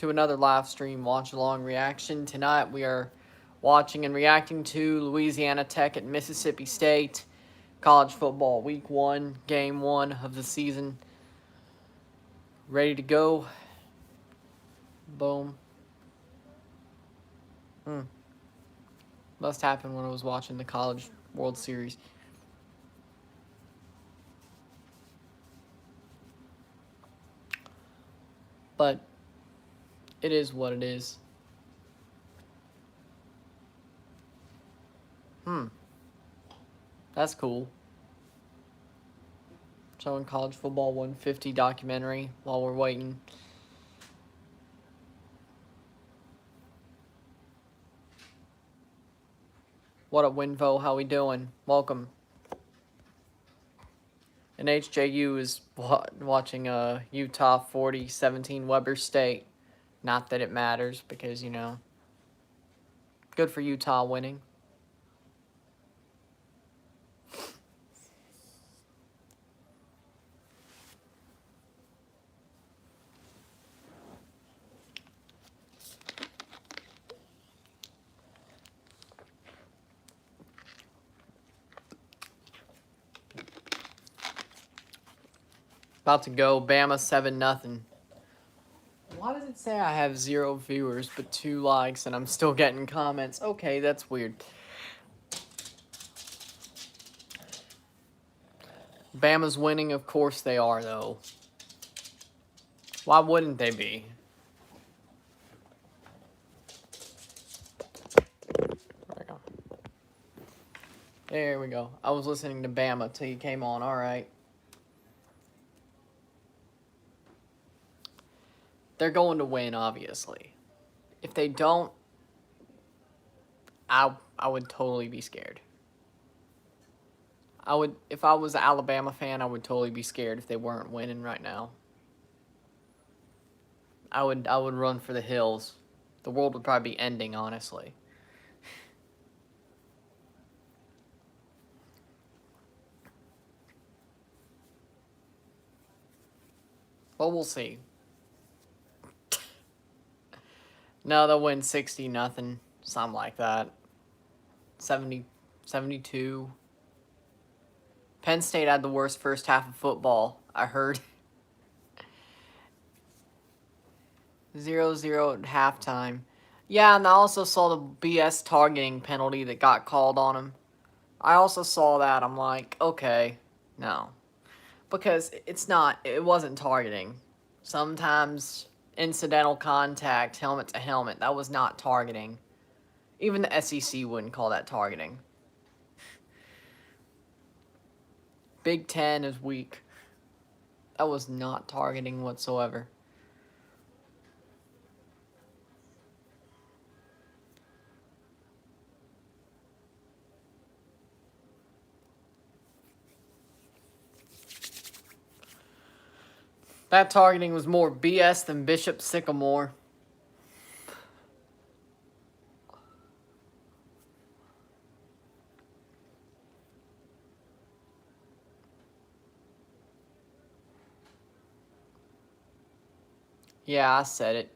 to another live stream watch-along reaction. Tonight we are watching and reacting to Louisiana Tech at Mississippi State. College football week 1, game 1 of the season. Ready to go. Boom. Must happen when I was watching the College World Series. But it is what it is. That's cool. Showing College Football 150 documentary while we're waiting. What up, Winvo? How we doing? Welcome. And HJU is watching Utah 40-17 Weber State. Not that it matters because, you know, good for Utah winning. About to go Bama 7-0. Why does it say I have 0 viewers but 2 likes and I'm still getting comments? Okay, that's weird. Bama's winning, of course they are, though. Why wouldn't they be? There we go. I was listening to Bama till you came on. All right. They're going to win, obviously. If they don't, I would totally be scared. If I was an Alabama fan, I would totally be scared if they weren't winning right now. I would run for the hills. The world would probably be ending, honestly. But we'll see. No, they'll win 60-0, something like that. 72. Penn State had the worst first half of football, I heard. 0-0 at halftime. Yeah, and I also saw the BS targeting penalty that got called on him. I also saw that. I'm like, okay, no. Because it wasn't targeting. Sometimes incidental contact, helmet to helmet, that was not targeting. Even the SEC wouldn't call that targeting. Big Ten is weak. That was not targeting whatsoever. That targeting was more BS than Bishop Sycamore. Yeah, I said it.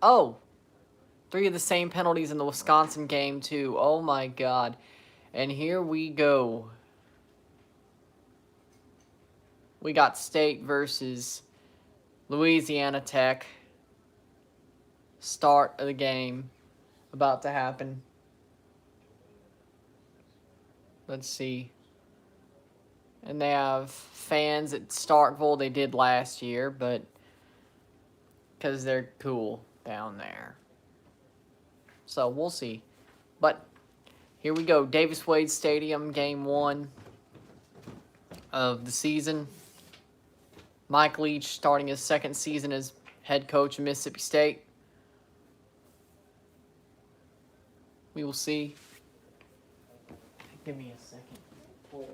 Oh, 3 of the same penalties in the Wisconsin game, too. Oh, my God. And here we go. We got State versus Louisiana Tech. Start of the game about to happen. Let's see. And they have fans at Starkville. They did last year, but because they're cool down there. So we'll see. But here we go. Davis Wade Stadium, game 1 of the season. Mike Leach starting his 2nd season as head coach of Mississippi State. We will see. Give me a second. Pull.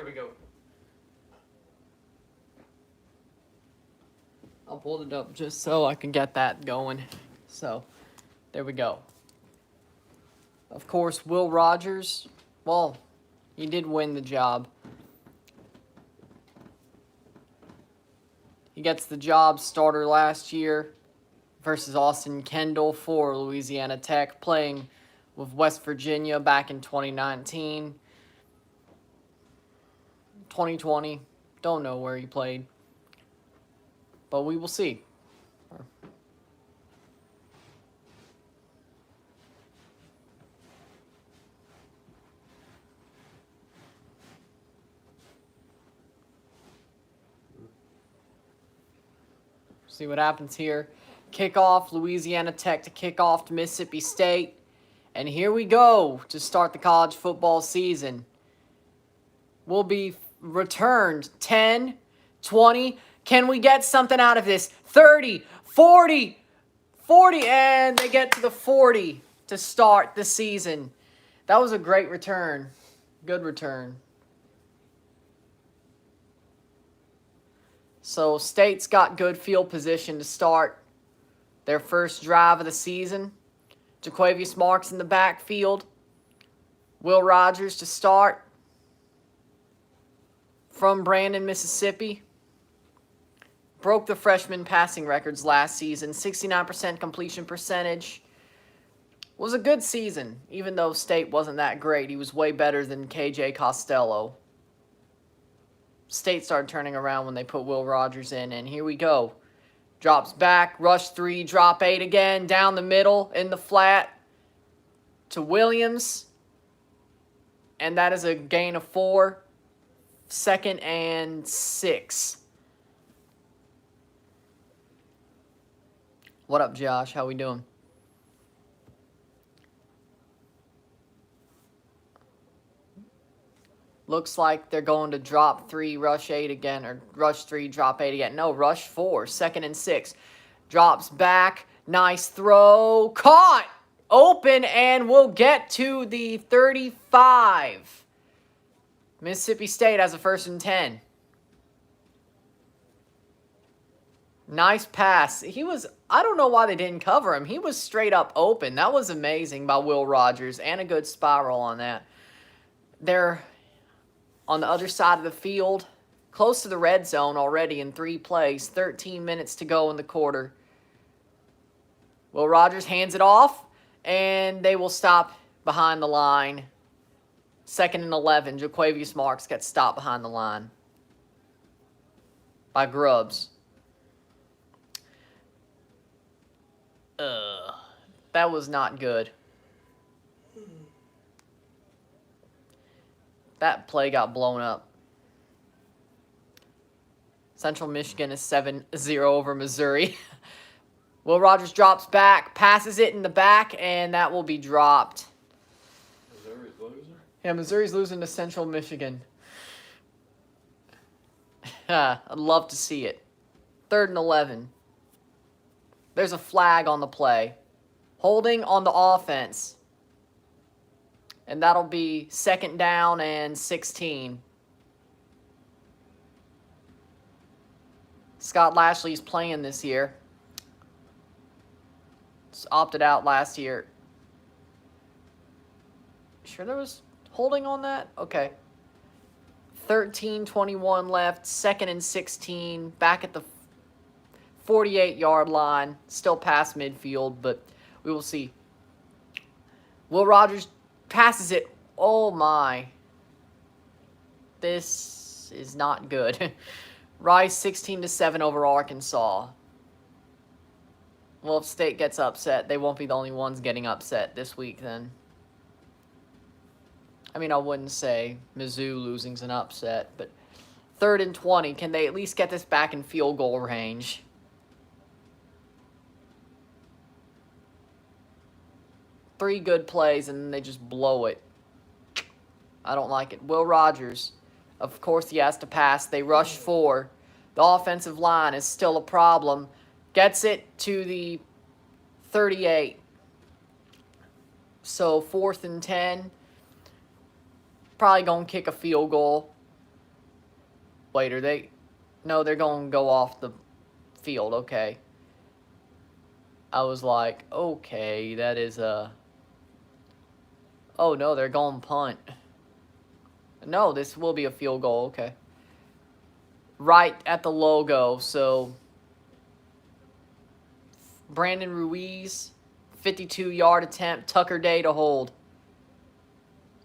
Here we go. I'll pull it up just so I can get that going. So, there we go. Of course, Will Rogers, well, he did win the job. He gets the job starter last year versus Austin Kendall for Louisiana Tech, playing with West Virginia back in 2019. 2020, don't know where he played, but we will see. See what happens here. Kickoff, Louisiana Tech to kick off to Mississippi State. And here we go to start the college football season. Will be returned 10, 20. Can we get something out of this? 30, 40, 40, and they get to the 40 to start the season. That was a great return. Good return. So State's got good field position to start their first drive of the season. Jaquavius Marks in the backfield. Will Rogers to start from Brandon, Mississippi. Broke the freshman passing records last season. 69% completion percentage. Was a good season, even though State wasn't that great. He was way better than KJ Costello. State started turning around when they put Will Rogers in, and here we go. Drops back, rush 3, drop 8 again, down the middle, in the flat, to Williams. And that is a gain of 4. 2nd and 6. What up, Josh? How we doing? Looks like they're going to drop 3, rush 8 again, or rush 3, drop 8 again. No, rush 4, 2nd and 6. Drops back, nice throw, caught, open, and we'll get to the 35. Mississippi State has a 1st and 10. Nice pass. I don't know why they didn't cover him. He was straight up open. That was amazing by Will Rogers, and a good spiral on that. They're on the other side of the field, close to the red zone already in 3 plays. 13 minutes to go in the quarter. Will Rogers hands it off, and they will stop behind the line. 2nd and 11. Jaquavius Marks gets stopped behind the line by Grubbs. That was not good. That play got blown up. Central Michigan is 7-0 over Missouri. Will Rogers drops back, passes it in the back, and that will be dropped. Missouri's losing? Yeah, Missouri's losing to Central Michigan. I'd love to see it. 3rd and 11. There's a flag on the play. Holding on the offense. And that'll be 2nd down and 16. Scott Lashley's playing this year. Just opted out last year. Sure there was holding on that? Okay. 13:21 left. 2nd and 16. Back at the 48-yard line. Still past midfield, but we will see. Will Rogers passes it. Oh my. This is not good. Rice 16-7 over Arkansas. Well, if State gets upset, they won't be the only ones getting upset this week then. I mean, I wouldn't say Mizzou losing's an upset, but 3rd and 20. Can they at least get this back in field goal range? Three good plays, and then they just blow it. I don't like it. Will Rogers, of course he has to pass. They rush 4. The offensive line is still a problem. Gets it to the 38. So 4th and 10. Probably going to kick a field goal. Wait, are they? No, they're going to go off the field. Okay. I was like, okay, that is a... Oh, no, they're going punt. No, this will be a field goal. Okay. Right at the logo, so... Brandon Ruiz, 52-yard attempt. Tucker Day to hold.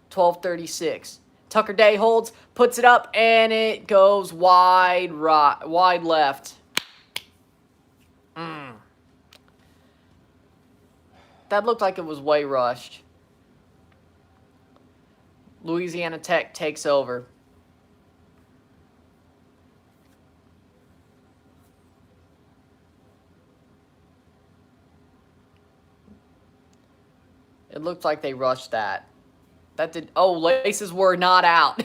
12:36. Tucker Day holds, puts it up, and it goes wide right, wide left. That looked like it was way rushed. Louisiana Tech takes over. It looked like they rushed that. That did... Oh, laces were not out.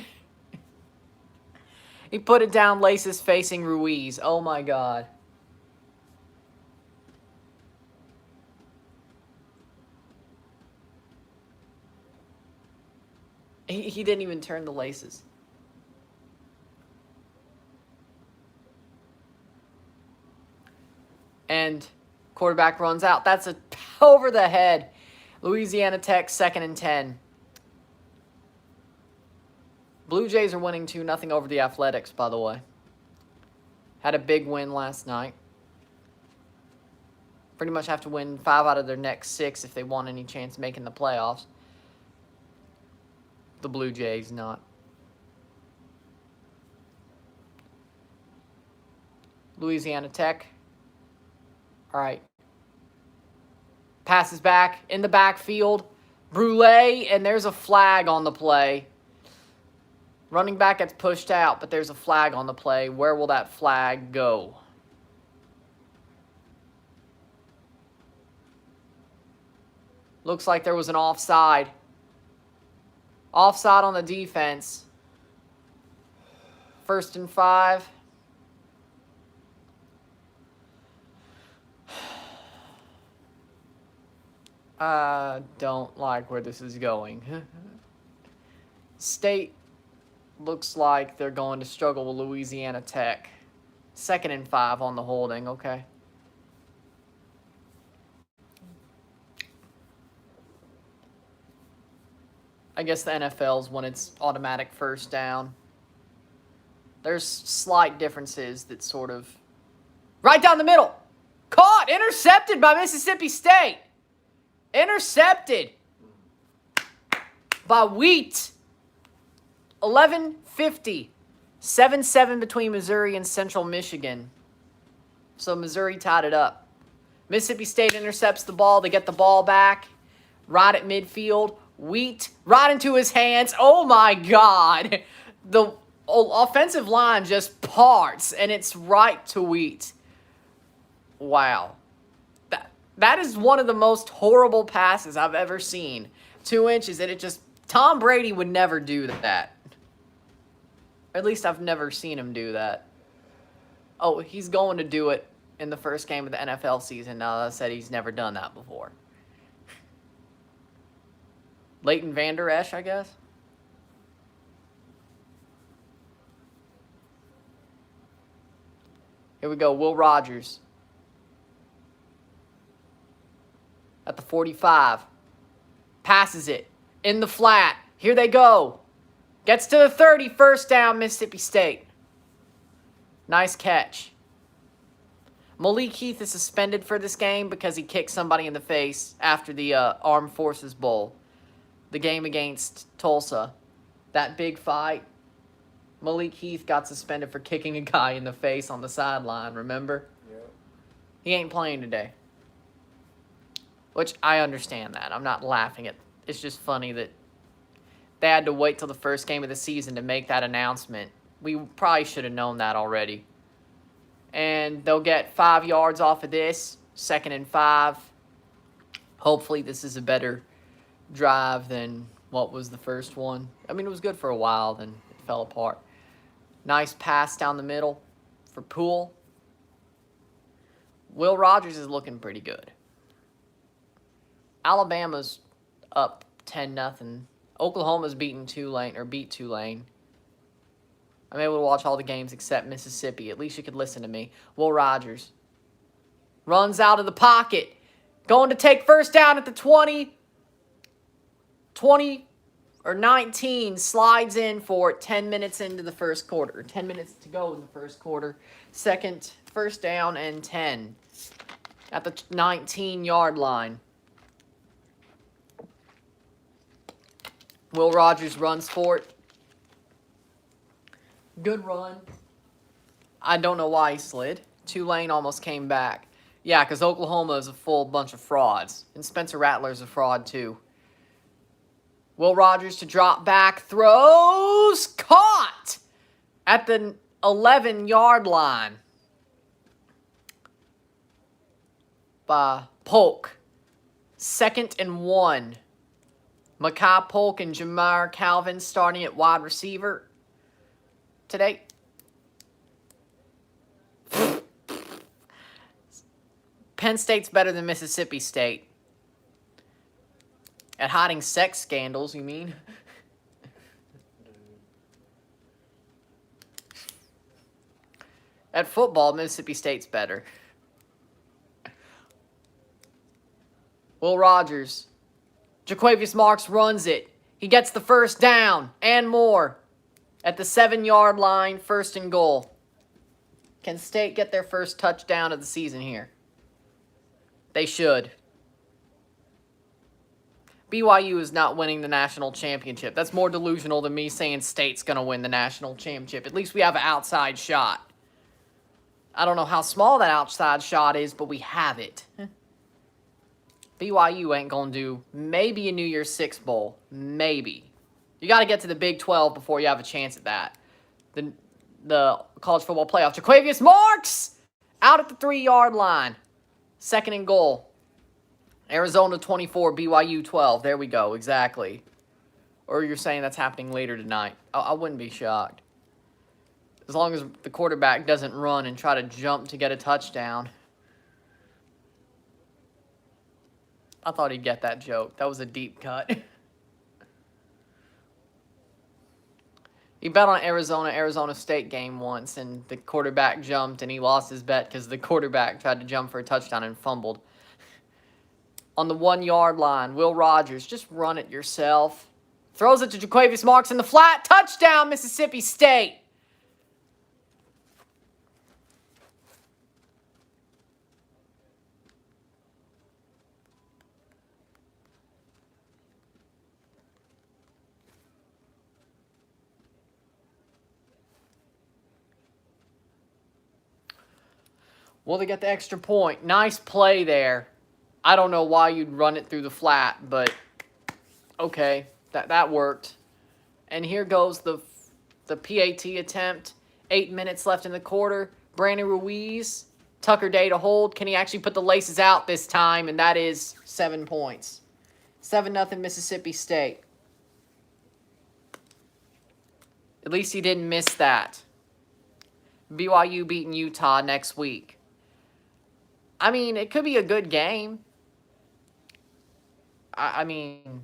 He put it down, laces facing Ruiz. Oh, my God. He didn't even turn the laces. And quarterback runs out. That's a over the head. Louisiana Tech 2nd and 10. Blue Jays are winning 2-0 over the Athletics, by the way. Had a big win last night. Pretty much have to win 5 out of their next 6 if they want any chance of making the playoffs. The Blue Jays not. Louisiana Tech. All right. Passes back in the backfield. Brule, and there's a flag on the play. Running back gets pushed out, but there's a flag on the play. Where will that flag go? Looks like there was an offside. Offside on the defense. 1st and 5. I don't like where this is going. State looks like they're going to struggle with Louisiana Tech. 2nd and 5 on the holding, okay. I guess the NFL's when it's automatic first down. There's slight differences that sort of... Right down the middle! Caught! Intercepted by Mississippi State! Intercepted by Wheat. 11:50. 7-7 between Missouri and Central Michigan. So Missouri tied it up. Mississippi State intercepts the ball. They get the ball back. Right at midfield. Wheat right into his hands. Oh, my God. The offensive line just parts, and it's right to Wheat. Wow. That is one of the most horrible passes I've ever seen. 2 inches, and it just... Tom Brady would never do that. Or at least I've never seen him do that. Oh, he's going to do it in the first game of the NFL season. Now I said he's never done that before. Leighton Vander Esch, I guess. Here we go, Will Rogers. At the 45. Passes it. In the flat. Here they go. Gets to the 30. First down, Mississippi State. Nice catch. Malik Heath is suspended for this game because he kicked somebody in the face after the Armed Forces Bowl. The game against Tulsa. That big fight. Malik Heath got suspended for kicking a guy in the face on the sideline, remember? Yep. He ain't playing today. Which, I understand that. I'm not laughing at... It's just funny that they had to wait till the first game of the season to make that announcement. We probably should have known that already. And they'll get 5 yards off of this. 2nd and 5. Hopefully this is a better drive than what was the first one. I mean, it was good for a while, then it fell apart. Nice pass down the middle for Poole. Will Rogers is looking pretty good. Alabama's up 10-0. Oklahoma's beat Tulane. I'm able to watch all the games except Mississippi. At least you could listen to me. Will Rogers runs out of the pocket. Going to take first down at the 20. 20 or 19. Slides in for it 10 minutes into the first quarter. 10 minutes to go in the first quarter. First down and 10. At the 19-yard line. Will Rogers runs for it. Good run. I don't know why he slid. Tulane almost came back. Yeah, because Oklahoma is a full bunch of frauds. And Spencer Rattler's a fraud, too. Will Rogers to drop back. Throws. Caught at the 11-yard line by Polk. 2nd and 1. Makai Polk and Jamar Calvin starting at wide receiver today. Penn State's better than Mississippi State. At hiding sex scandals, you mean? At football, Mississippi State's better. Will Rogers. Jaquavius Marks runs it. He gets the first down and more. At the 7-yard line, 1st and goal. Can State get their first touchdown of the season here? They should. BYU is not winning the national championship. That's more delusional than me saying State's going to win the national championship. At least we have an outside shot. I don't know how small that outside shot is, but we have it. BYU ain't going to do maybe a New Year's Six bowl. Maybe. You got to get to the Big 12 before you have a chance at that. The college football playoff. Jaquavius Marks out at the 3-yard line. 2nd and goal. Arizona 24, BYU 12. There we go, exactly. Or you're saying that's happening later tonight. I wouldn't be shocked. As long as the quarterback doesn't run and try to jump to get a touchdown. I thought he'd get that joke. That was a deep cut. He bet on Arizona State game once, and the quarterback jumped, and he lost his bet because the quarterback tried to jump for a touchdown and fumbled. On the 1-yard line, Will Rogers, just run it yourself. Throws it to Jaquavius Marks in the flat. Touchdown, Mississippi State. Well, they got the extra point. Nice play there. I don't know why you'd run it through the flat, but okay, that worked. And here goes the PAT attempt. 8 minutes left in the quarter. Brandon Ruiz, Tucker Day to hold. Can he actually put the laces out this time? And that is 7 points. 7-0 Mississippi State. At least he didn't miss that. BYU beating Utah next week. I mean, it could be a good game. I mean,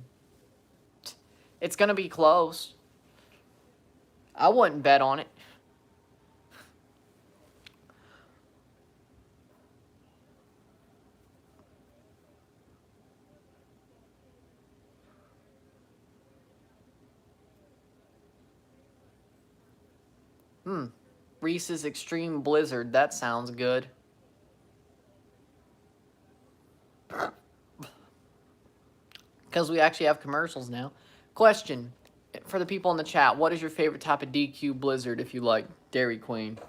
it's going to be close. I wouldn't bet on it. Reese's Extreme Blizzard. That sounds good. Because we actually have commercials now. Question for the people in the chat. What is your favorite type of DQ Blizzard if you like Dairy Queen?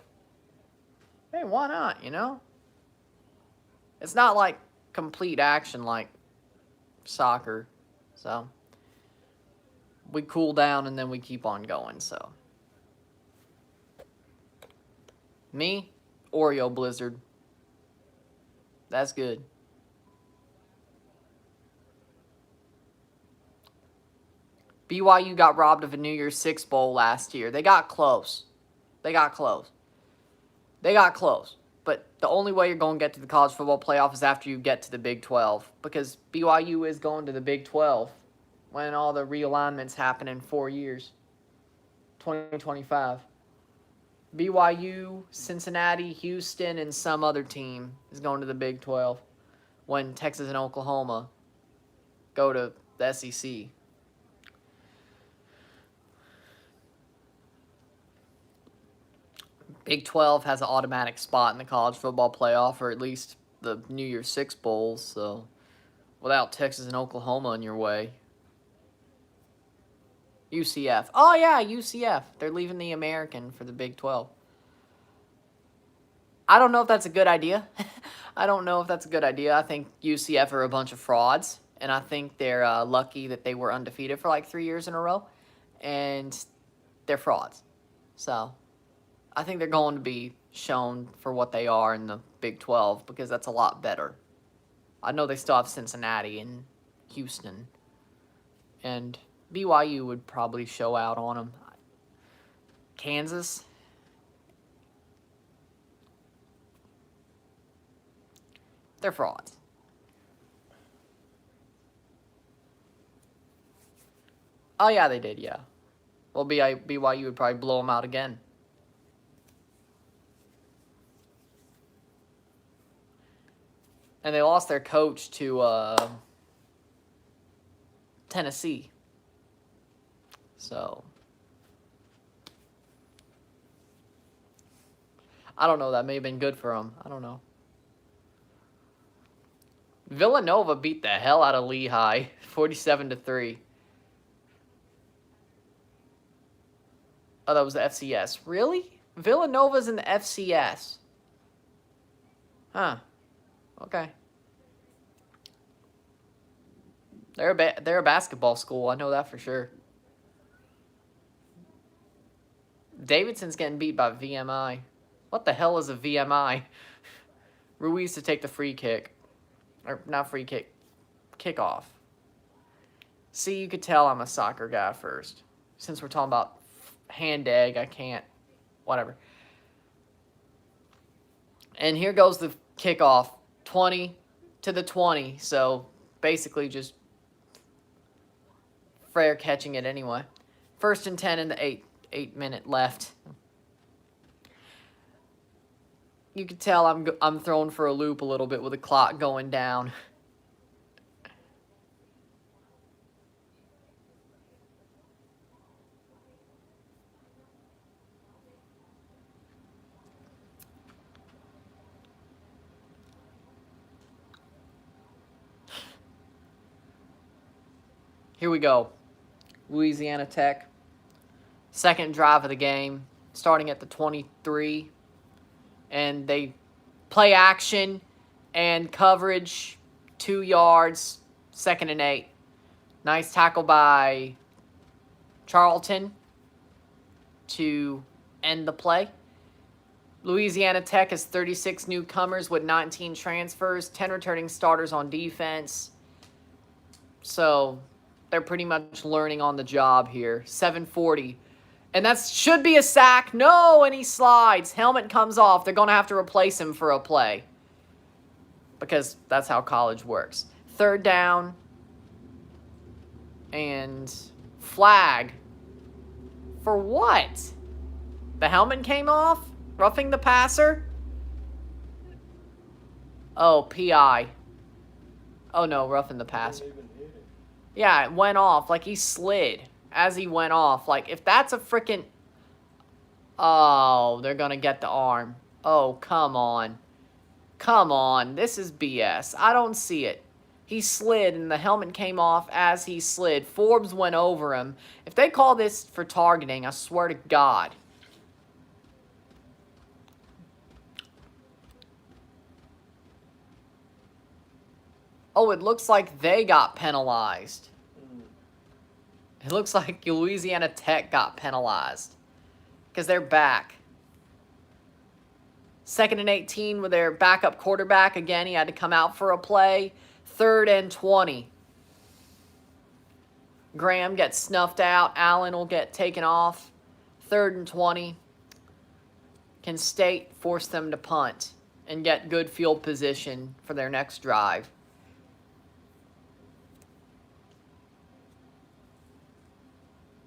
Hey, why not, you know? It's not like complete action like soccer. So, we cool down and then we keep on going, so. Me, Oreo Blizzard. That's good. BYU got robbed of a New Year's Six bowl last year. They got close. They got close. But the only way you're going to get to the college football playoff is after you get to the Big 12. Because BYU is going to the Big 12 when all the realignments happen in 4 years. 2025. BYU, Cincinnati, Houston, and some other team is going to the Big 12 when Texas and Oklahoma go to the SEC. Big 12 has an automatic spot in the college football playoff, or at least the New Year's Six Bowls, so without Texas and Oklahoma in your way. UCF. Oh, yeah, UCF. They're leaving the American for the Big 12. I don't know if that's a good idea. I don't know if that's a good idea. I think UCF are a bunch of frauds, and I think they're lucky that they were undefeated for like 3 years in a row, and they're frauds. So I think they're going to be shown for what they are in the Big 12 because that's a lot better. I know they still have Cincinnati and Houston, and BYU would probably show out on them. Kansas. They're frauds. Oh, yeah, they did, yeah. Well, BYU would probably blow them out again. And they lost their coach to Tennessee. So I don't know. That may have been good for them. I don't know. Villanova beat the hell out of Lehigh, 47-3. Oh, that was the FCS. Really? Villanova's in the FCS. Huh. Okay. They're a basketball school. I know that for sure. Davidson's getting beat by VMI. What the hell is a VMI? Ruiz to take the free kick. Or not free kick. Kickoff. See, you could tell I'm a soccer guy first. Since we're talking about hand egg, I can't. Whatever. And here goes the kickoff. 20 to the 20. So basically just Frere catching it anyway. 1st and 10 in the 8-minute left. You can tell I'm thrown for a loop a little bit with the clock going down. Here we go. Louisiana Tech. Second drive of the game, starting at the 23. And they play action and coverage, 2 yards, 2nd and 8. Nice tackle by Charlton to end the play. Louisiana Tech has 36 newcomers with 19 transfers, 10 returning starters on defense. So they're pretty much learning on the job here. 7:40. And that should be a sack. No, and he slides. Helmet comes off. They're going to have to replace him for a play. Because that's how college works. 3rd down. And flag. For what? The helmet came off? Roughing the passer? Oh, PI. Oh, no, roughing the passer. Yeah, it went off. Like, he slid as he went off. Like, if that's a freaking... Oh, they're going to get the arm. Oh, come on. Come on. This is BS. I don't see it. He slid, and the helmet came off as he slid. Forbes went over him. If they call this for targeting, I swear to God. Oh, it looks like they got penalized. It looks like Louisiana Tech got penalized. Because they're back. 2nd and 18 with their backup quarterback. Again, he had to come out for a play. 3rd and 20. Graham gets snuffed out. Allen will get taken off. 3rd and 20. Can State force them to punt and get good field position for their next drive?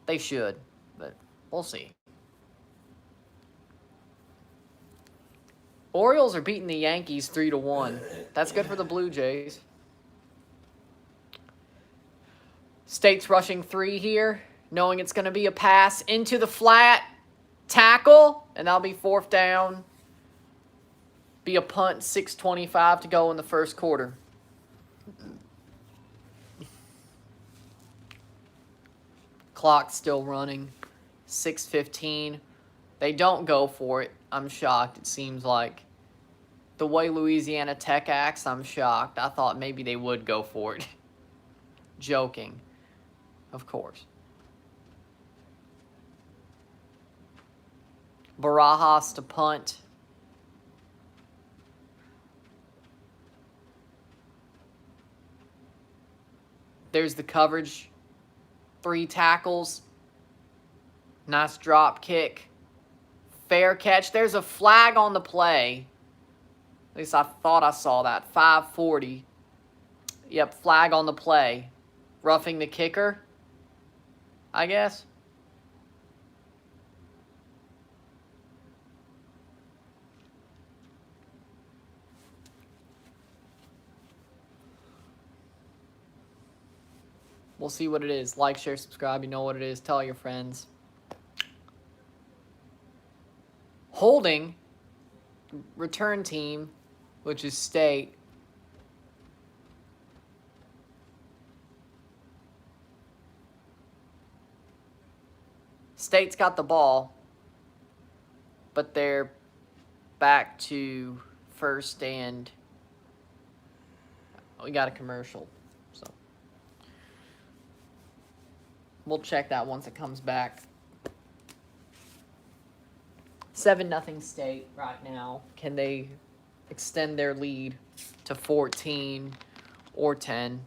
They should, but we'll see. Orioles are beating the Yankees 3-1. That's good for the Blue Jays. State's rushing 3 here, knowing it's going to be a pass into the flat. Tackle, and that'll be 4th down. Be a punt, 6:25 to go in the first quarter. Clock's still running, 6:15. They don't go for it. I'm shocked. It seems like the way Louisiana Tech acts, I'm shocked. I thought maybe they would go for it. Joking, of course. Barajas to punt. There's the coverage. 3 tackles. Nice drop kick. Fair catch. There's a flag on the play. At least I thought I saw that. 5:40. Yep, flag on the play. Roughing the kicker, I guess. We'll see what it is. Like, share, subscribe. You know what it is. Tell your friends. Holding, return team, which is State. State's got the ball, but they're back to first and we got a commercial. So we'll check that once it comes back. 7-0 State right now. Can they extend their lead to 14 or 10?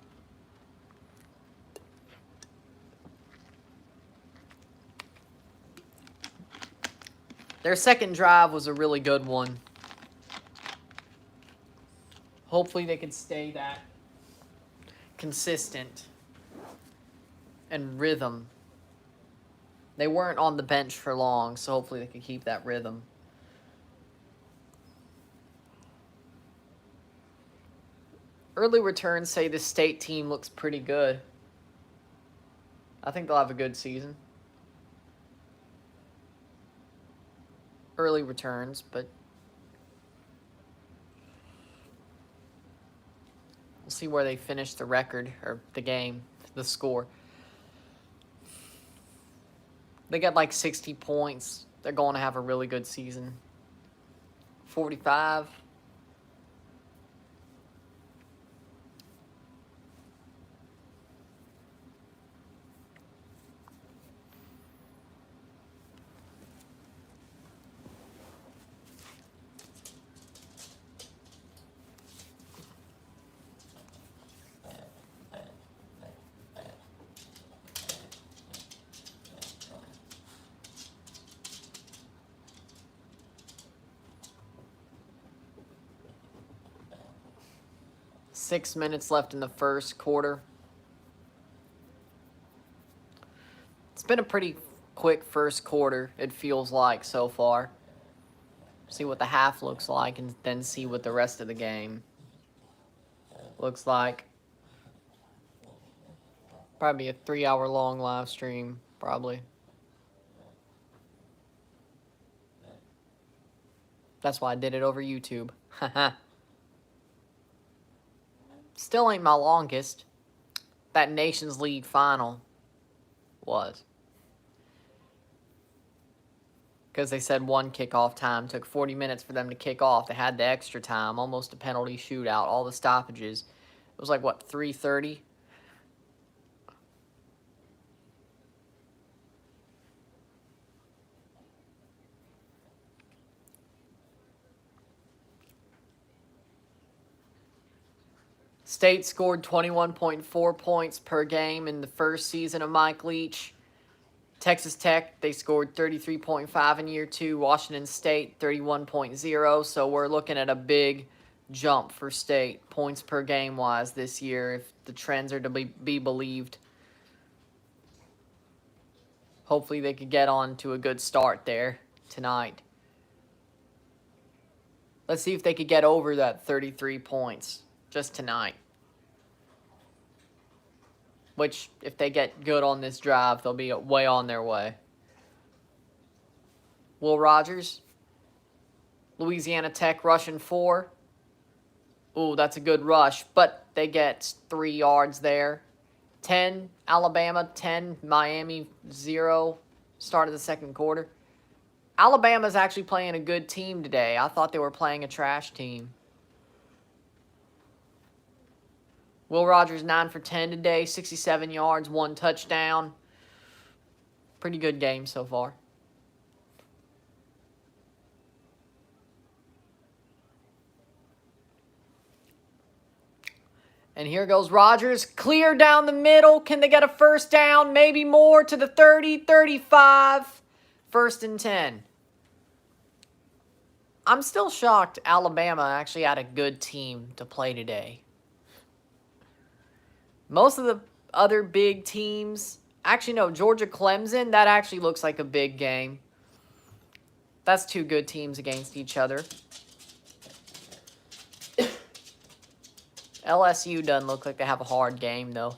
Their second drive was a really good one. Hopefully they can stay that consistent and rhythm. They weren't on the bench for long, so hopefully they can keep that rhythm. Early returns say the State team looks pretty good. I think they'll have a good season. Early returns, but we'll see where they finish the record, or the game, the score. They got like 60 points. They're going to have a really good season. 45. Six minutes left in the first quarter. It's been a pretty quick first quarter, it feels like, so far. See what the half looks like and then see what the rest of the game looks like. Probably a 3-hour-long live stream, probably. That's why I did it over YouTube. Haha. Still ain't my longest. That Nations League final was. Because they said one kickoff time. Took 40 minutes for them to kick off. They had the extra time. Almost a penalty shootout. All the stoppages. It was like, what, 3:30? State scored 21.4 points per game in the first season of Mike Leach. Texas Tech, they scored 33.5 in year 2. Washington State, 31.0. So we're looking at a big jump for State, points per game-wise this year, if the trends are to be believed. Hopefully they could get on to a good start there tonight. Let's see if they could get over that 33 points just tonight. Which, if they get good on this drive, they'll be way on their way. Will Rogers. Louisiana Tech rushing 4. Ooh, that's a good rush, but they get 3 yards there. 10, Alabama, 10, Miami, 0. Start of the second quarter. Alabama's actually playing a good team today. I thought they were playing a trash team. Will Rogers, 9 for 10 today, 67 yards, 1 touchdown. Pretty good game so far. And here goes Rogers. Clear down the middle. Can they get a first down? Maybe more to the 30, 35. 1st and 10. I'm still shocked Alabama actually had a good team to play today. Most of the other big teams, actually no, Georgia Clemson, that actually looks like a big game. That's 2 good teams against each other. LSU doesn't look like they have a hard game, though.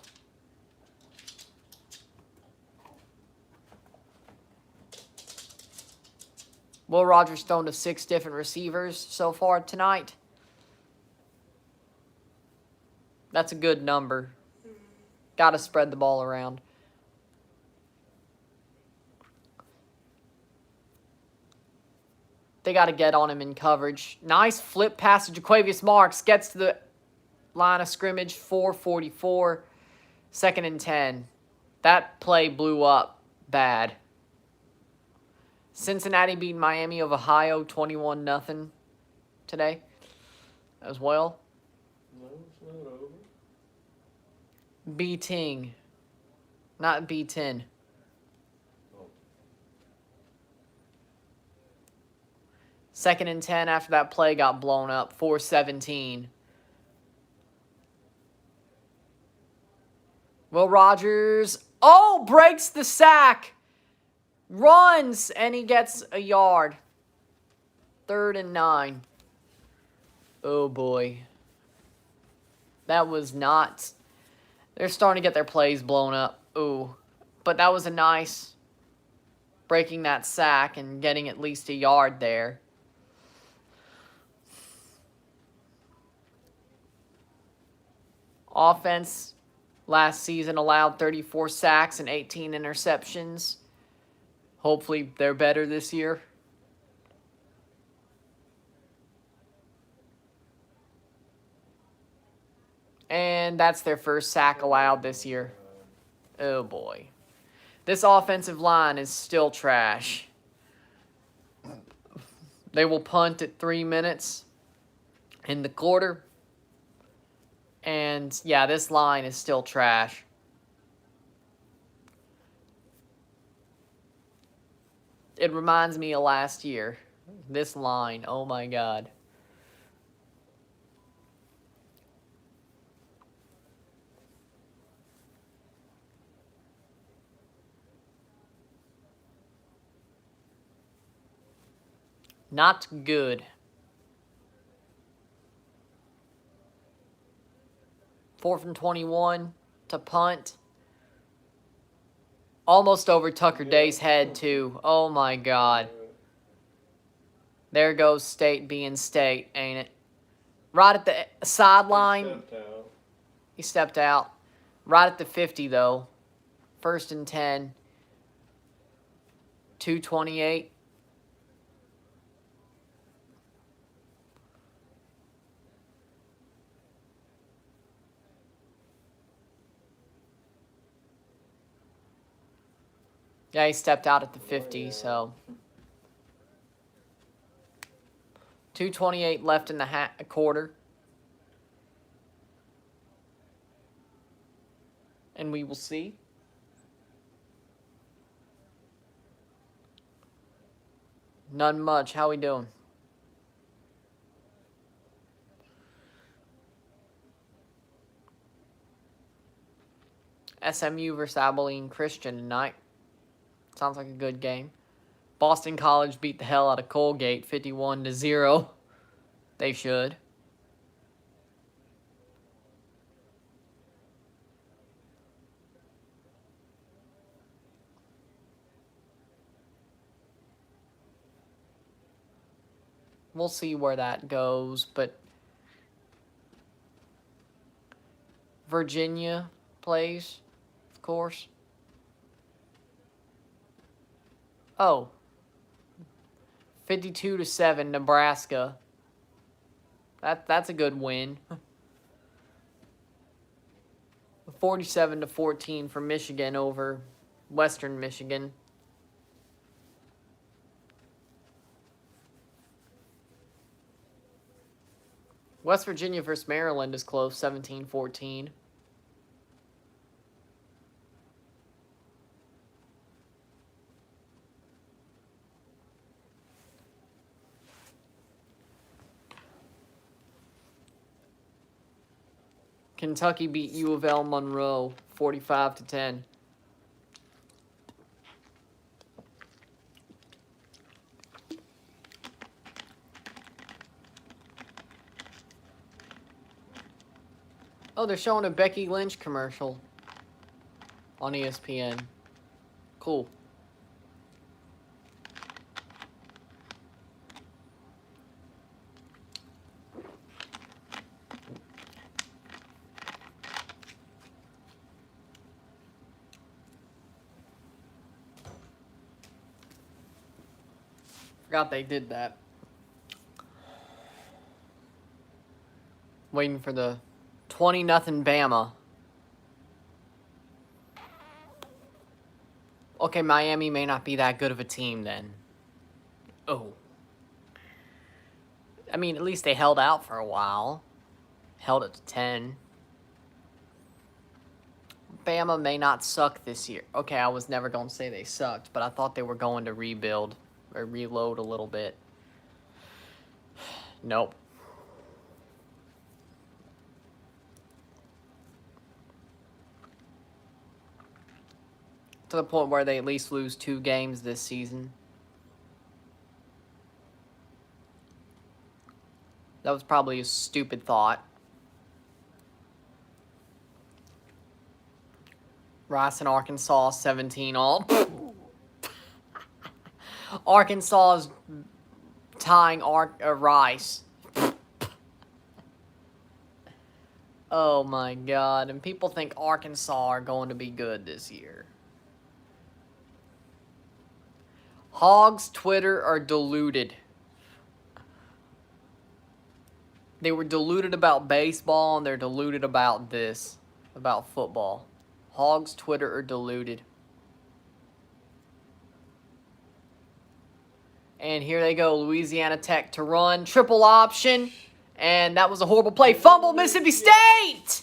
Will Rogers thrown to 6 different receivers so far tonight. That's a good number. Got to spread the ball around. They got to get on him in coverage. Nice flip pass to Jaquavius Marks. Gets to the line of scrimmage, 4:44. 2nd and 10. That play blew up bad. Cincinnati beat Miami of Ohio 21-0 today as well. No, it's not over. Beating, not beaten. Oh. 2nd and 10 after that play got blown up, 4:17. Will Rogers, breaks the sack. Runs, and he gets a yard. 3rd and 9. Oh, boy. That was not... They're starting to get their plays blown up. Ooh. But that was a nice breaking that sack and getting at least a yard there. Offense last season allowed 34 sacks and 18 interceptions. Hopefully they're better this year. And that's their first sack allowed this year. Oh, boy. This offensive line is still trash. They will punt at 3 minutes in the quarter. And, yeah, this line is still trash. It reminds me of last year. This line, oh my God. Not good. 4th and 21 to punt. Almost over Tucker Day's head, too. Oh, my God. There goes State being State, ain't it? Right at the sideline. He stepped out. Right at the 50, though. 1st and 10. 2:28. Yeah, he stepped out at the 50, so. 2:28 left in the quarter. And we will see. None much. How we doing? SMU versus Abilene Christian tonight. Sounds like a good game. Boston College beat the hell out of Colgate 51-0. They should. We'll see where that goes, but Virginia plays, of course. Oh. 52-7, Nebraska. That's a good win. 47-14 for Michigan over Western Michigan. West Virginia versus Maryland is close, 17-14. Kentucky beat U of L Monroe 45-10. Oh, they're showing a Becky Lynch commercial on ESPN. Cool. Forgot they did that. Waiting for the 20-0 Bama. Okay, Miami may not be that good of a team then. Oh. I mean, at least they held out for a while. Held it to 10. Bama may not suck this year. Okay, I was never going to say they sucked, but I thought they were going to rebuild or reload a little bit. Nope. To the point where they at least lose 2 games this season. That was probably a stupid thought. Rice and Arkansas, 17 all. Arkansas is tying Rice. Oh my God. And people think Arkansas are going to be good this year. Hogs Twitter are deluded. They were deluded about baseball and they're deluded about this, about football. Hogs Twitter are deluded. And here they go, Louisiana Tech to run. Triple option. And that was a horrible play. Fumble, Mississippi State!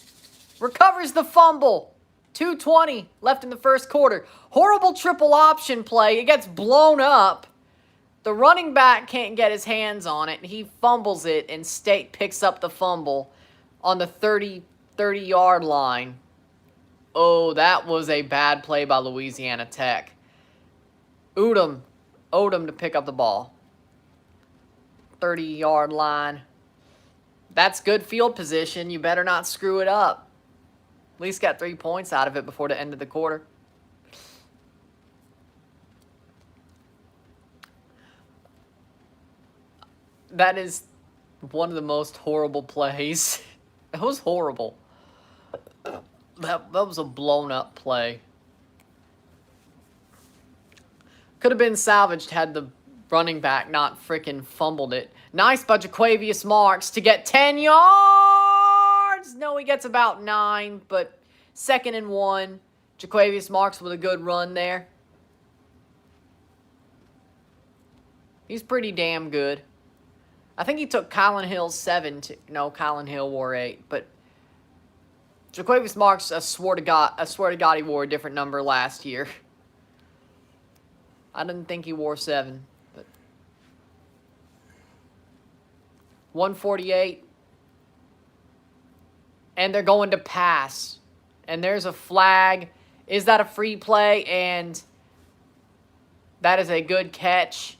Recovers the fumble. 2:20 left in the first quarter. Horrible triple option play. It gets blown up. The running back can't get his hands on it. He fumbles it, and State picks up the fumble on the 30-yard line. Oh, that was a bad play by Louisiana Tech. Odom to pick up the ball. 30-yard line. That's good field position. You better not screw it up. At least got 3 points out of it before the end of the quarter. That is one of the most horrible plays. It was horrible. That was a blown up play. Could have been salvaged had the running back not freaking fumbled it. Nice by Jaquavius Marks to get 10 yards. No, he gets about 9, but 2nd and 1. Jaquavius Marks with a good run there. He's pretty damn good. I think he took Colin Hill's 7. No, Colin Hill wore 8, but Jaquavius Marks, I swear to God, he wore a different number last year. I didn't think he wore 7, but 148. And they're going to pass. And there's a flag. Is that a free play? And that is a good catch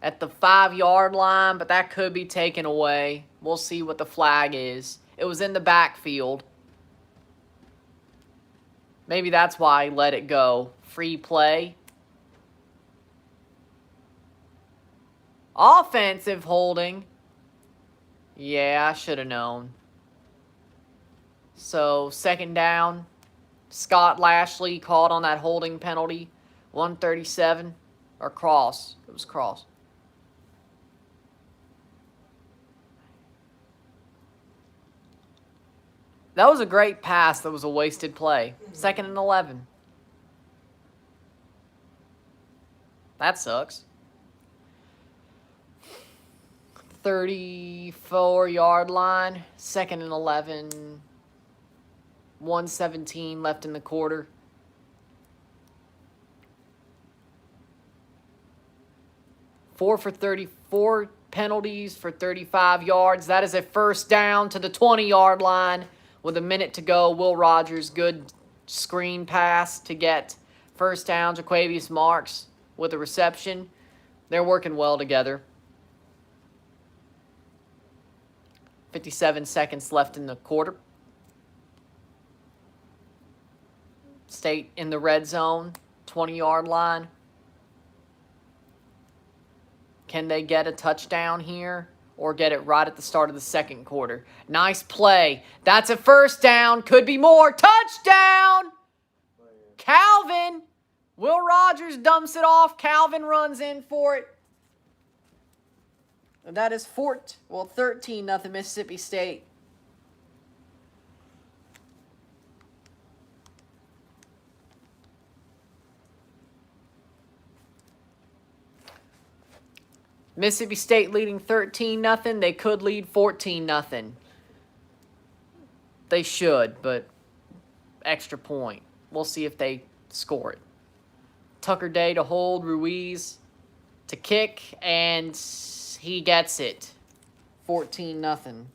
at the 5-yard line, but that could be taken away. We'll see what the flag is. It was in the backfield. Maybe that's why he let it go. Free play. Offensive holding. Yeah, I should have known. So, second down. Scott Lashley called on that holding penalty. 137. Or cross. It was cross. That was a great pass. That was a wasted play. 2nd and 11. That sucks. 34-yard line. 2nd and 11. 1:17 left in the quarter. Four for 34 penalties for 35 yards. That is a first down to the 20-yard line. With a minute to go, Will Rogers, good screen pass to get first down. Jaquavius Marks with a reception. They're working well together. 57 seconds left in the quarter. State in the red zone, 20-yard line. Can they get a touchdown here? Or get it right at the start of the second quarter. Nice play. That's a first down. Could be more. Touchdown! Calvin. Will Rogers dumps it off. Calvin runs in for it. And that is 13-0 Mississippi State. Mississippi State leading 13-0. They could lead 14-0. They should, but extra point. We'll see if they score it. Tucker Day to hold, Ruiz to kick, and he gets it. 14-0.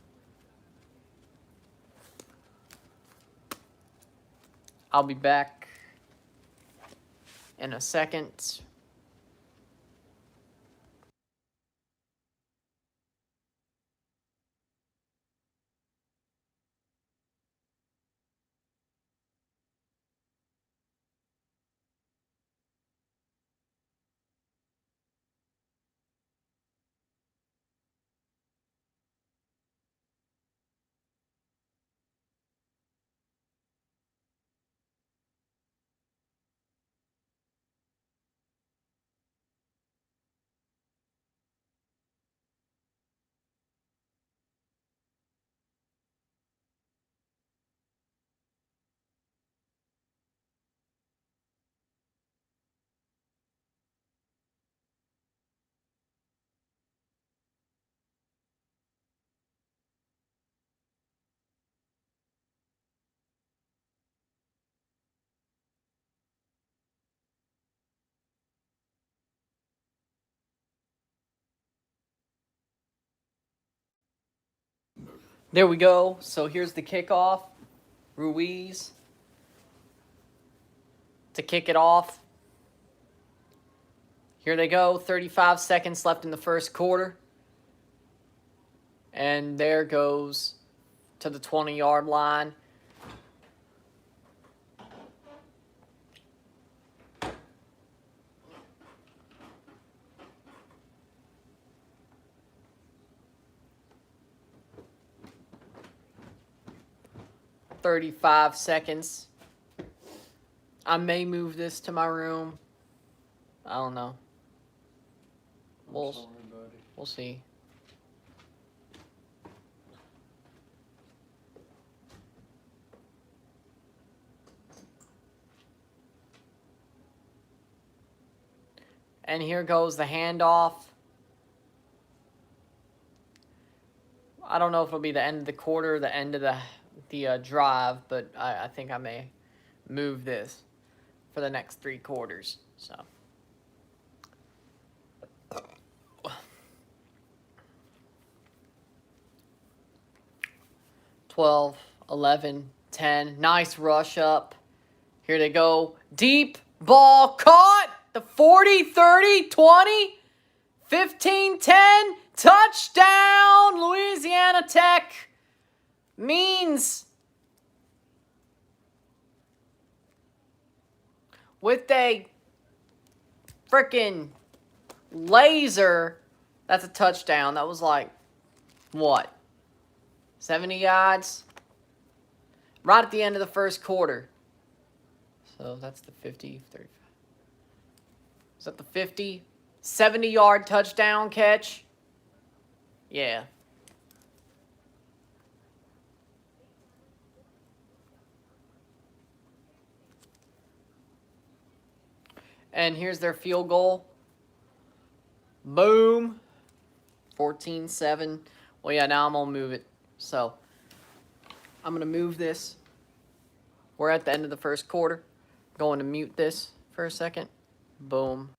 I'll be back in a second. There we go. So here's the kickoff. Ruiz to kick it off. Here they go. 35 seconds left in the first quarter. And there goes to the 20-yard line. "35 seconds. I may move this to my room. I don't know. We'll see. And here goes the handoff. I don't know if it'll be the end of the quarter, the end of the drive, but I think I may move this for the next 3 quarters. So 12, 11, 10. Nice rush up. Here they go. Deep ball caught. The 40, 30, 20, 15, 10. Touchdown, Louisiana Louisiana Tech means with a freaking laser, that's a touchdown. That was like, what, 70 yards? Right at the end of the first quarter. So that's the 50, 35. Is that the 50? 70-yard touchdown catch? Yeah. And here's their field goal. Boom. 14-7. Well, yeah, now I'm going to move it. So, I'm going to move this. We're at the end of the first quarter. Going to mute this for a second. Boom.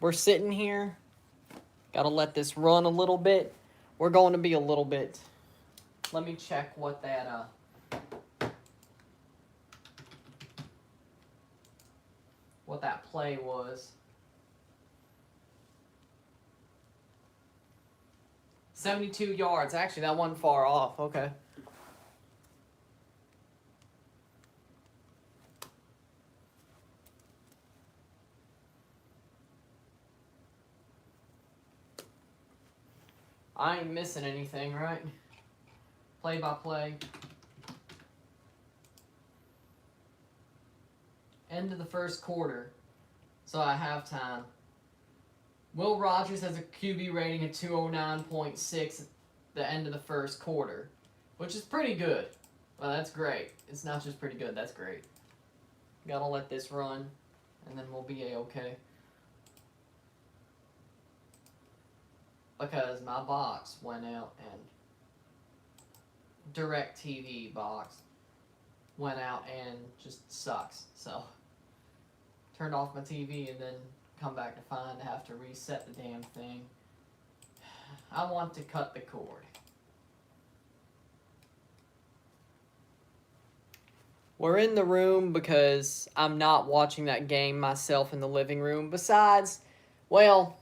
We're sitting here. Got to let this run a little bit. We're going to be a little bit. Let me check what that play was. 72 yards. Actually, that wasn't far off. Okay. I ain't missing anything, right? Play by play. End of the first quarter. So at halftime. Will Rogers has a QB rating of 209.6 at the end of the first quarter, which is pretty good. Well, that's great. It's not just pretty good, that's great. Gotta let this run, and then we'll be A-okay. Because my box went out and DirecTV box went out and just sucks. So, turned off my TV and then come back to find I have to reset the damn thing. I want to cut the cord. We're in the room because I'm not watching that game myself in the living room. Besides, well,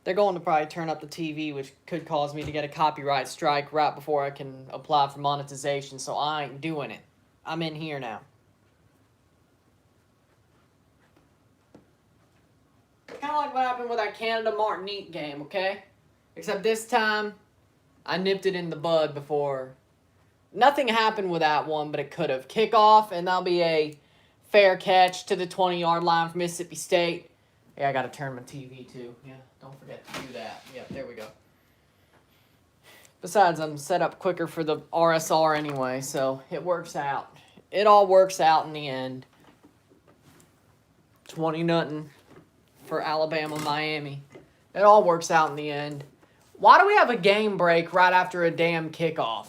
they're going to probably turn up the TV, which could cause me to get a copyright strike right before I can apply for monetization, so I ain't doing it. I'm in here now. Kind of like what happened with that Canada-Martinique game, okay? Except this time, I nipped it in the bud before. Nothing happened with that one, but it could have. Kickoff, and that'll be a Fair catch to the 20-yard line for Mississippi State. Yeah, I got to turn my TV too. Yeah, don't forget to do that. Yeah, there we go. Besides, I'm set up quicker for the RSR anyway, so it works out. It all works out in the end. 20-0 for Alabama, Miami. It all works out in the end. Why do we have a game break right after a damn kickoff?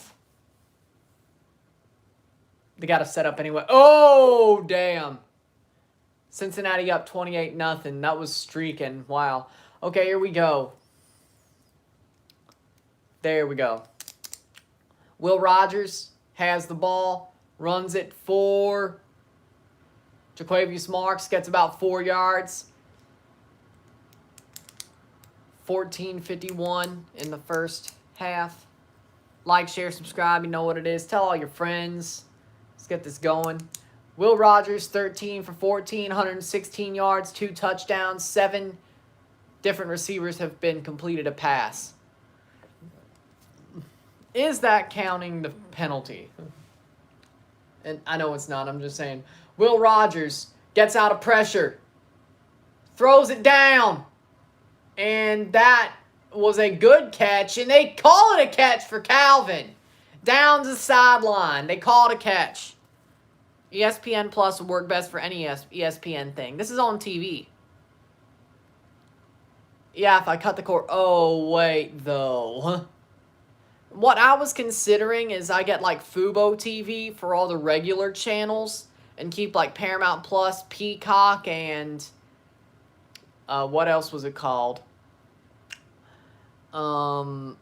They got to set up anyway. Oh, damn. Cincinnati up 28-0. That was streaking. Wow. Okay, here we go. There we go. Will Rogers has the ball, runs it for Jaquavius Marks, gets about 4 yards. 14:51 in the first half. Like, share, subscribe. You know what it is. Tell all your friends. Let's get this going. Will Rogers, 13 for 14, 116 yards, 2 touchdowns, 7 different receivers have been completed a pass. Is that counting the penalty? And I know it's not. I'm just saying. Will Rogers gets out of pressure. Throws it down. And that was a good catch. And they call it a catch for Calvin. Down to the sideline. They call it a catch. ESPN Plus would work best for any ESPN thing. This is on TV. Yeah, if I cut the cord. Oh, wait, though. What I was considering is I get, like, Fubo TV for all the regular channels and keep, like, Paramount Plus, Peacock, and what else was it called? And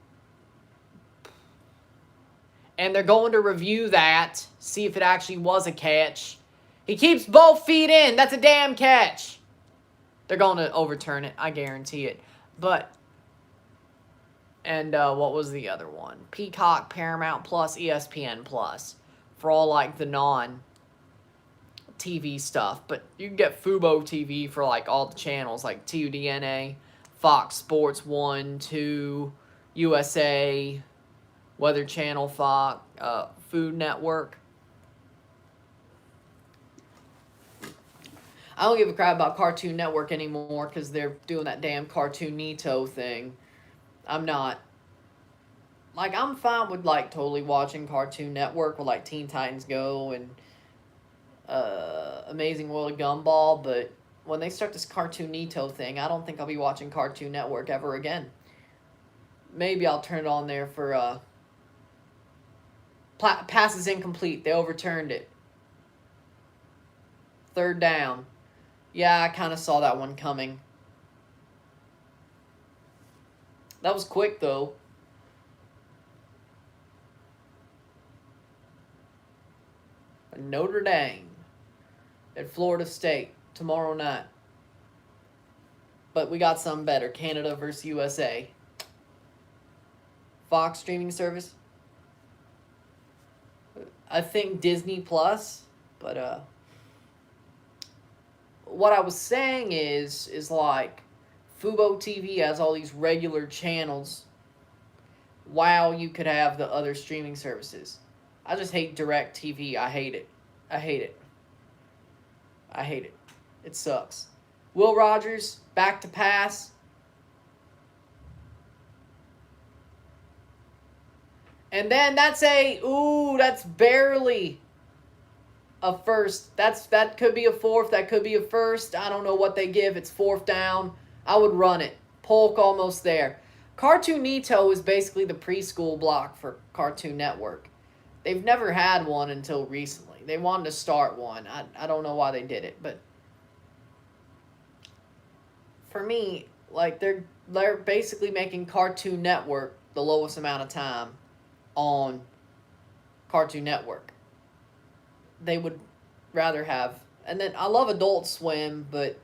they're going to review that, see if it actually was a catch. He keeps both feet in. That's a damn catch. They're going to overturn it. I guarantee it. But, and what was the other one? Peacock, Paramount Plus, ESPN Plus. For all, like, the non-TV stuff. But you can get Fubo TV for, like, all the channels. Like TUDNA, Fox Sports 1, 2, USA, Weather Channel, Fox, Food Network. I don't give a crap about Cartoon Network anymore because they're doing that damn Cartoonito thing. I'm not. Like, I'm fine with, like, totally watching Cartoon Network with, like, Teen Titans Go and Amazing World of Gumball, but when they start this Cartoonito thing, I don't think I'll be watching Cartoon Network ever again. Maybe I'll turn it on there for, passes incomplete. They overturned it. 3rd down. Yeah, I kind of saw that one coming. That was quick, though. Notre Dame at Florida State tomorrow night. But we got some better. Canada versus USA. Fox streaming service. I think Disney Plus, but what I was saying is like Fubo TV has all these regular channels while you could have the other streaming services. I just hate DirecTV. I hate it. I hate it. I hate it. It sucks. Will Rogers, back to pass. And then that's that's barely a first. That could be a 4th. That could be a 1st. I don't know what they give. It's 4th down. I would run it. Polk almost there. Cartoonito is basically the preschool block for Cartoon Network. They've never had one until recently. They wanted to start one. I don't know why they did it, but for me, like, they're basically making Cartoon Network the lowest amount of time on Cartoon Network. They would rather have, and then I love Adult Swim, but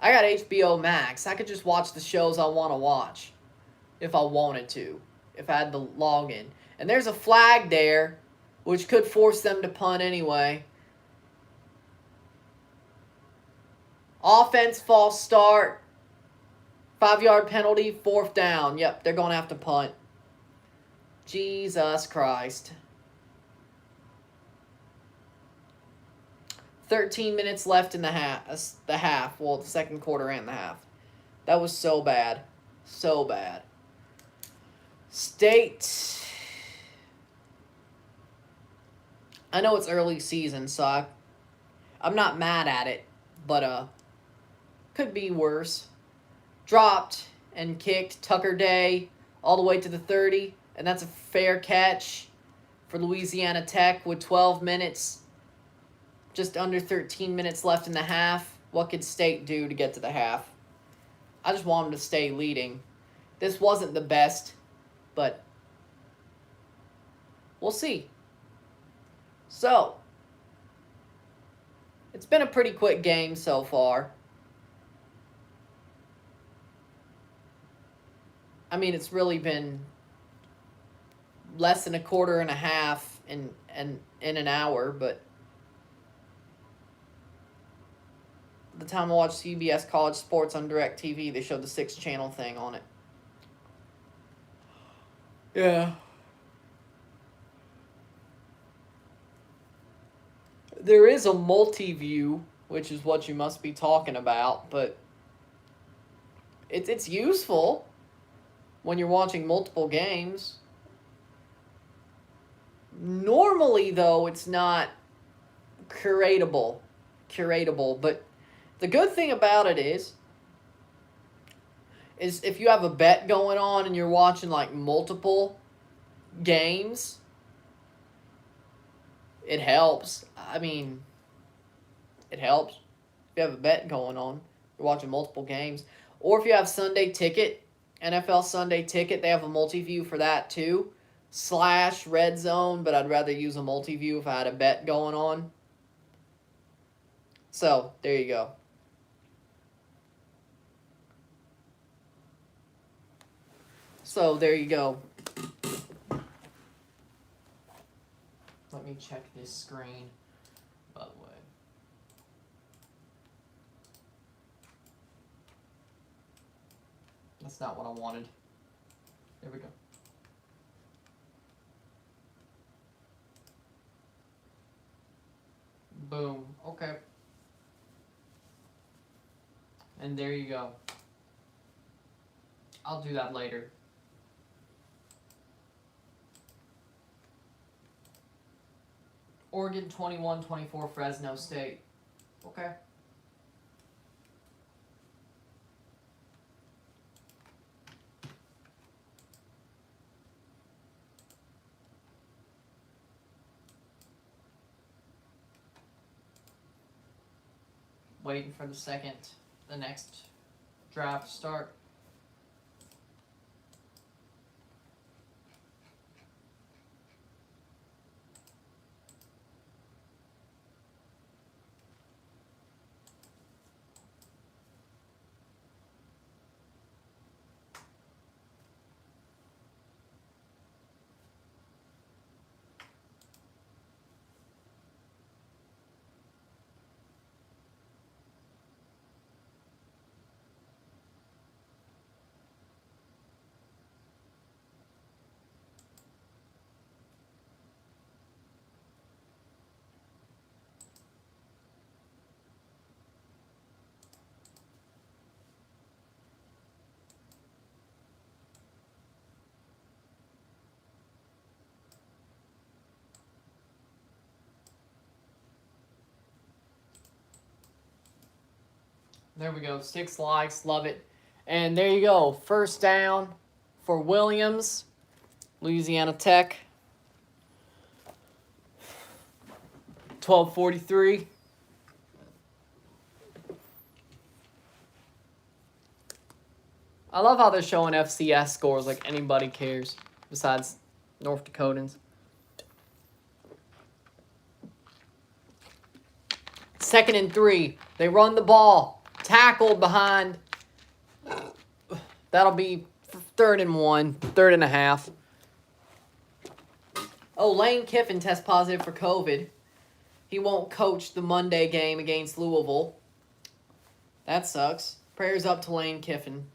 I got HBO Max. I could just watch the shows I want to watch if I wanted to, if I had the login. And there's a flag there, which could force them to punt anyway. Offense, false start. 5-yard penalty, 4th down. Yep, they're going to have to punt. Jesus Christ. 13 minutes left in the half. Well, the second quarter and the half. That was so bad. So bad. State. I know it's early season, so I'm not mad at it, but could be worse. Dropped and kicked Tucker Day all the way to the 30, and that's a fair catch for Louisiana Tech with 12 minutes, just under 13 minutes left in the half. What could State do to get to the half? I just want them to stay leading. This wasn't the best, but we'll see. So, it's been a pretty quick game so far. I mean, it's really been less than a quarter and a half in an hour, but the time I watched CBS College Sports on DirecTV, they showed the 6-channel thing on it. Yeah. There is a multi-view, which is what you must be talking about, but it's useful when you're watching multiple games. Normally, though, it's not curatable, but the good thing about it is if you have a bet going on and you're watching like multiple games, it helps. I mean, it helps. If you have a bet going on, you're watching multiple games. Or if you have Sunday Ticket, NFL Sunday Ticket, they have a multi-view for that too. / Red Zone, but I'd rather use a multi-view if I had a bet going on. So, there you go. So, there you go. Let me check this screen, by the way. That's not what I wanted. There we go. Boom. Okay. And there you go. I'll do that later. Oregon 21-24 Fresno State. Okay. Waiting for the next draft to start. There we go. 6 likes. Love it. And there you go. First down for Williams, Louisiana Tech. 12:43. I love how they're showing FCS scores like anybody cares besides North Dakotans. 2nd and 3. They run the ball. Tackled behind. That'll be 3rd and 1. 3rd and a half. Oh, Lane Kiffin tests positive for COVID. He won't coach the Monday game against Louisville. That sucks. Prayers up to Lane Kiffin,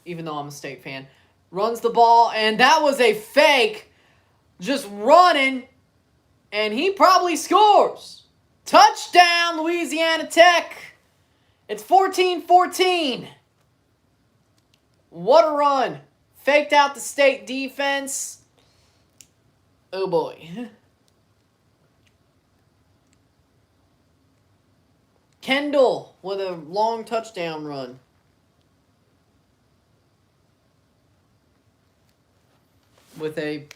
even though I'm a State fan. Runs the ball, and that was a fake. Just running, and he probably scores. Touchdown, Louisiana Tech. It's 14-14. What a run. Faked out the state defense. Oh, boy. Kendall with a long touchdown run. With a...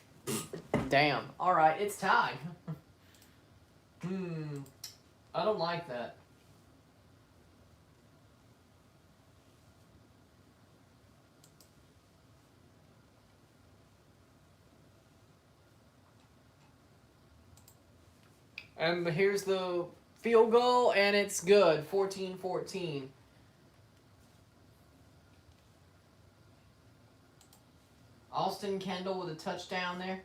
Damn. All right, it's tied. I don't like that. And here's the field goal, and it's good. 14-14. Austin Kendall with a touchdown there.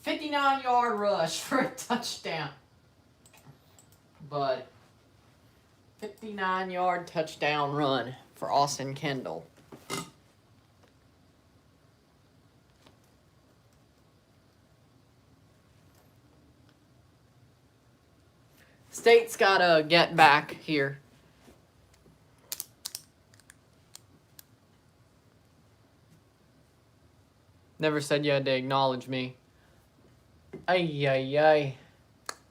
59-yard rush for a touchdown. But 59-yard touchdown run for Austin Kendall. State's got to get back here. Never said you had to acknowledge me. Ay, ay, ay.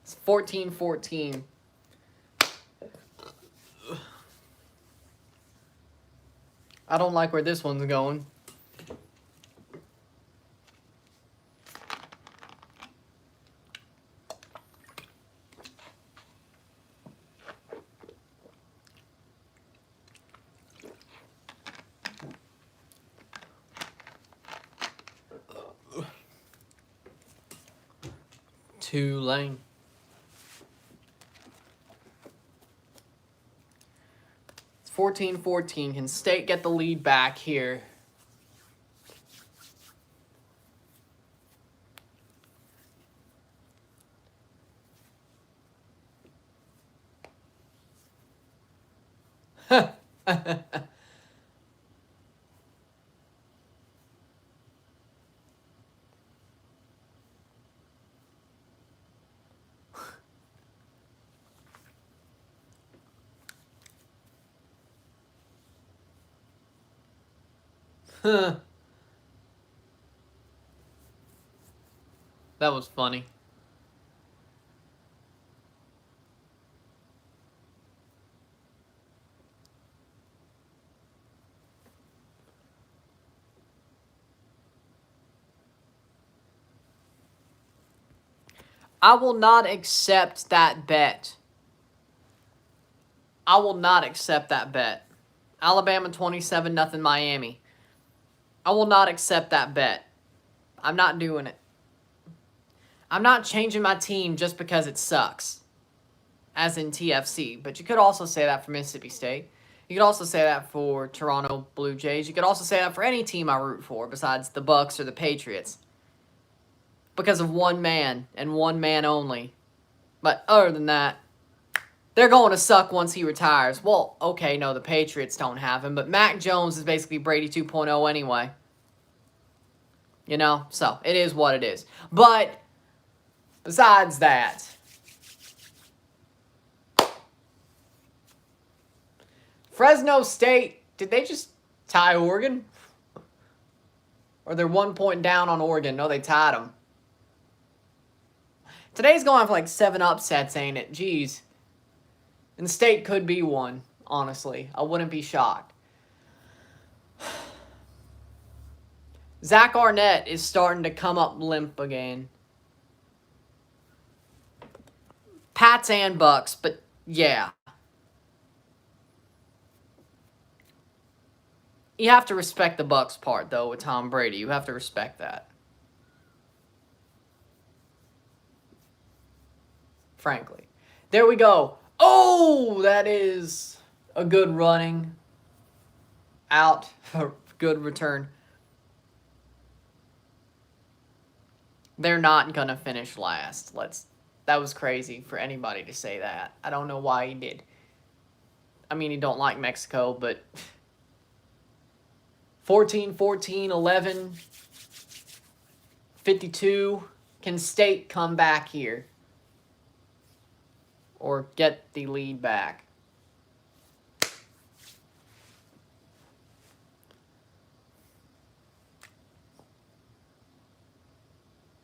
It's 14-14. I don't like where this one's going. Tulane. It's 14-14. Can State get the lead back here? That was funny. I will not accept that bet. I will not accept that bet. Alabama 27-0 Miami. I will not accept that bet. I'm not doing it. I'm not changing my team just because it sucks. As in TFC. But you could also say that for Mississippi State. You could also say that for Toronto Blue Jays. You could also say that for any team I root for besides the Bucks or the Patriots. Because of one man and one man only. But other than that, they're going to suck once he retires. Well, okay, no, the Patriots don't have him. But Mac Jones is basically Brady 2.0 anyway. You know? So, it is what it is. But, besides that, Fresno State, did they just tie Oregon? Or they're 1 point down on Oregon? No, they tied them. Today's going for like 7 upsets, ain't it? Jeez. And State could be one, honestly. I wouldn't be shocked. Zach Arnett is starting to come up limp again. Pats and Bucks, but yeah. You have to respect the Bucks part, though, with Tom Brady. You have to respect that. Frankly. There we go. Oh, that is a good running out. A good return. They're not going to finish last. That was crazy for anybody to say that. I don't know why he did. I mean, he don't like Mexico, but 14-14, 11, 52. Can State come back here? or get the lead back.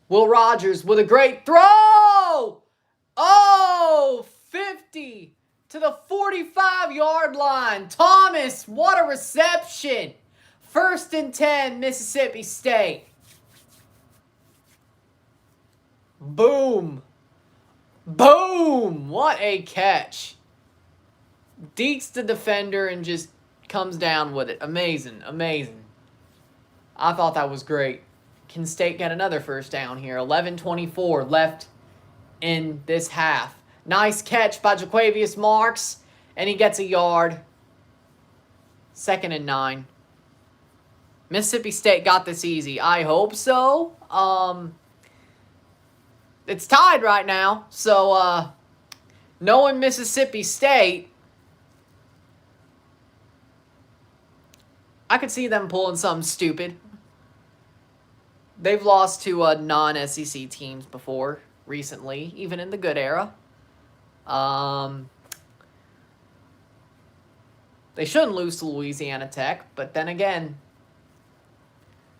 Will Rogers with a great throw! Oh, 50 to the 45-yard line. Thomas, what a reception. 1st and 10, Mississippi State. Boom. Boom. What a catch. Deets the defender and just comes down with it. Amazing. Amazing. I thought that was great. Can State get another first down here? 11:24 left in this half. Nice catch by Jaquavius Marks, and he gets a yard. 2nd and 9. Mississippi State got this easy. I hope so. It's tied right now, so knowing Mississippi State, I could see them pulling something stupid. They've lost to non-SEC teams before, recently, even in the good era. They shouldn't lose to Louisiana Tech, but then again,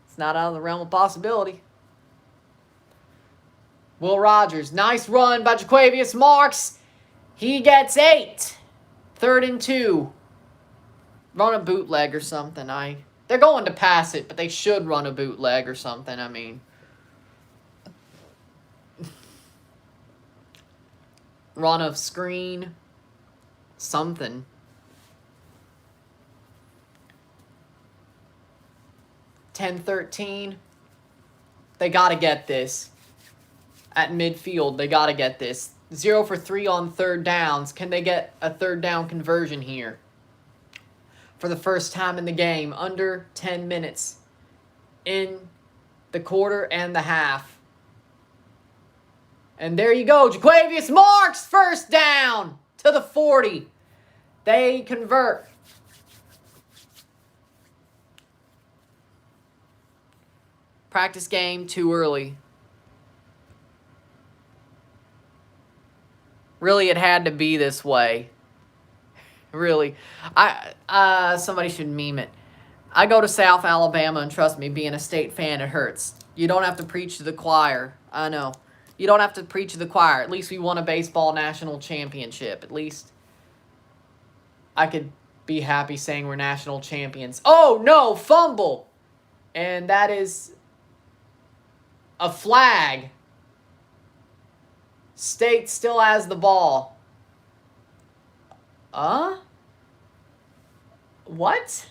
it's not out of the realm of possibility. Will Rogers, nice run by Jaquavius Marks. He gets 8. 3rd and 2. Run a bootleg or something. They're going to pass it, but they should run a bootleg or something. I mean, run a screen, something. 10-13. They got to get this. At midfield, they got to get this. 0 for 3 on 3rd downs. Can they get a 3rd down conversion here? For the first time in the game, under 10 minutes in the quarter and the half. And there you go. Jaquavius Marks, 1st down to the 40. They convert. Practice game too early. Really, it had to be this way. Really. Somebody should meme it. I go to South Alabama, and trust me, being a State fan, it hurts. You don't have to preach to the choir. I know. You don't have to preach to the choir. At least we won a baseball national championship. At least I could be happy saying we're national champions. Oh, no, fumble. And that is a flag. State still has the ball. What?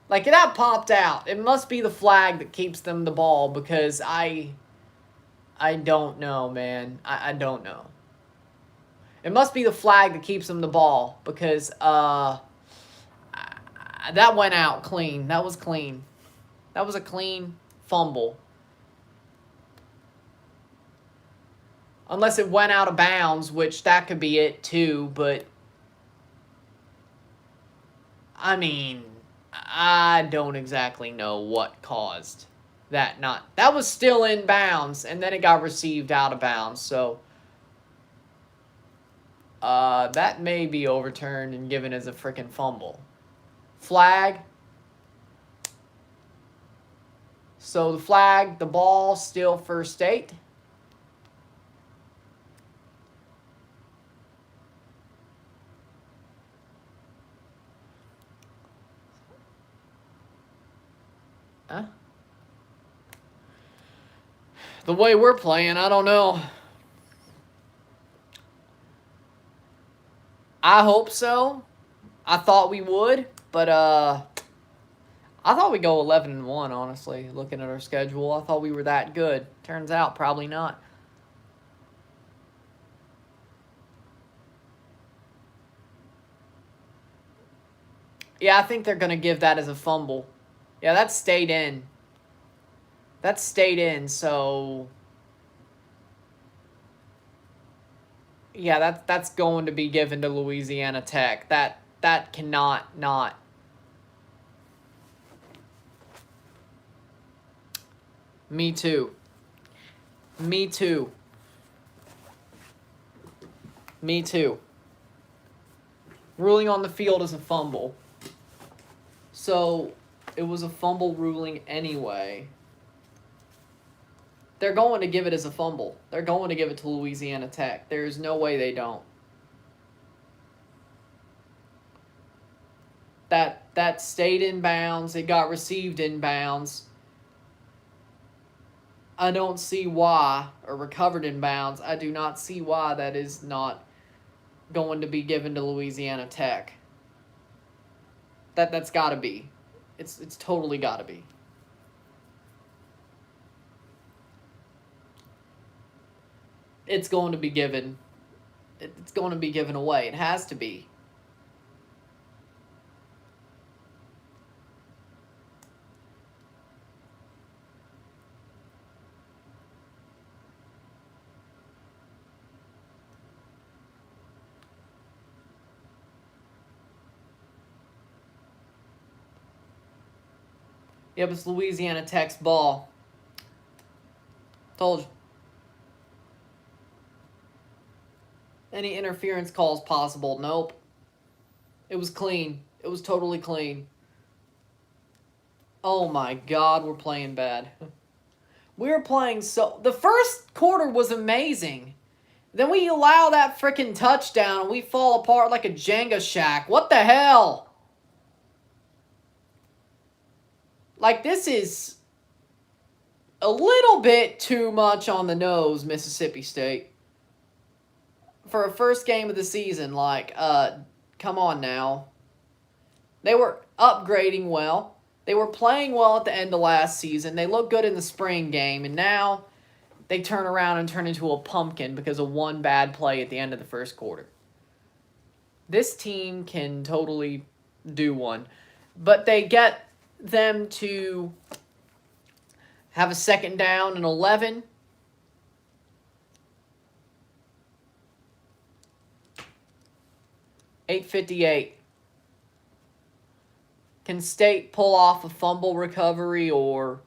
Like, that popped out. It must be the flag that keeps them the ball, because I don't know, man. I don't know. It must be the flag that keeps them the ball, because that went out clean. That was clean. That was a clean fumble. Unless it went out of bounds, which that could be it too, but I mean, I don't exactly know what caused that not. That was still in bounds, and then it got received out of bounds, so that may be overturned and given as a freaking fumble. Flag. So the flag, the ball, still for State. Huh? The way we're playing, I don't know. I hope so. I thought we would, but I thought we'd go 11-1, honestly, looking at our schedule. I thought we were that good. Turns out, probably not. Yeah, I think they're going to give that as a fumble. Yeah, that stayed in. That stayed in, so yeah, that's going to be given to Louisiana Tech. That cannot not. Me too. Me too. Me too. Ruling on the field is a fumble. So, it was a fumble ruling anyway. They're going to give it as a fumble. They're going to give it to Louisiana Tech. There's no way they don't. That stayed in bounds. It got received in bounds. I don't see why, or recovered in bounds. I do not see why that is not going to be given to Louisiana Tech. That's got to be. It's totally got to be. It's going to be given. It's going to be given away. It has to be. Yep, it's Louisiana Tech's ball. Told you. Any interference calls possible? Nope. It was clean. It was totally clean. Oh my God, we're playing bad. We were playing so... The first quarter was amazing. Then we allow that freaking touchdown and we fall apart like a Jenga shack. What the hell? Like, this is a little bit too much on the nose, Mississippi State. For a first game of the season, like, come on now. They were upgrading well. They were playing well at the end of last season. They looked good in the spring game, and now they turn around and turn into a pumpkin because of one bad play at the end of the first quarter. This team can totally do one. But they get them to have a second down and 11. .858. Can State pull off a fumble recovery or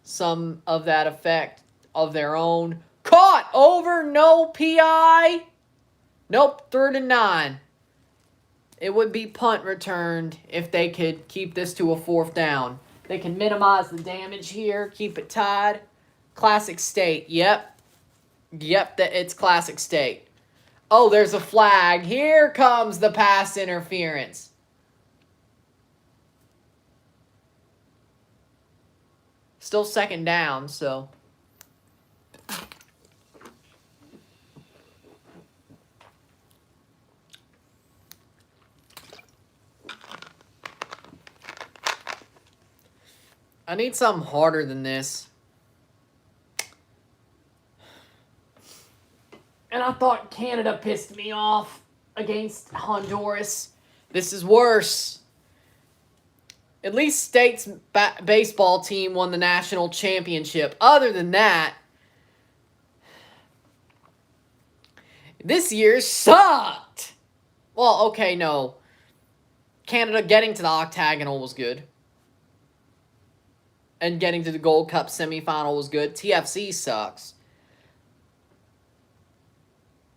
some of that effect of their own? Caught over, no PI. Nope, 3rd and 9. It would be punt returned if they could keep this to a 4th down. They can minimize the damage here, keep it tied. Classic State, yep. Yep, it's Classic State. Oh, there's a flag. Here comes the pass interference. Still 2nd down, so... I need something harder than this. And I thought Canada pissed me off against Honduras. This is worse. At least State's baseball team won the national championship. Other than that, this year sucked. Well, okay, no. Canada getting to the octagonal was good. And getting to the Gold Cup semifinal was good. TFC sucks.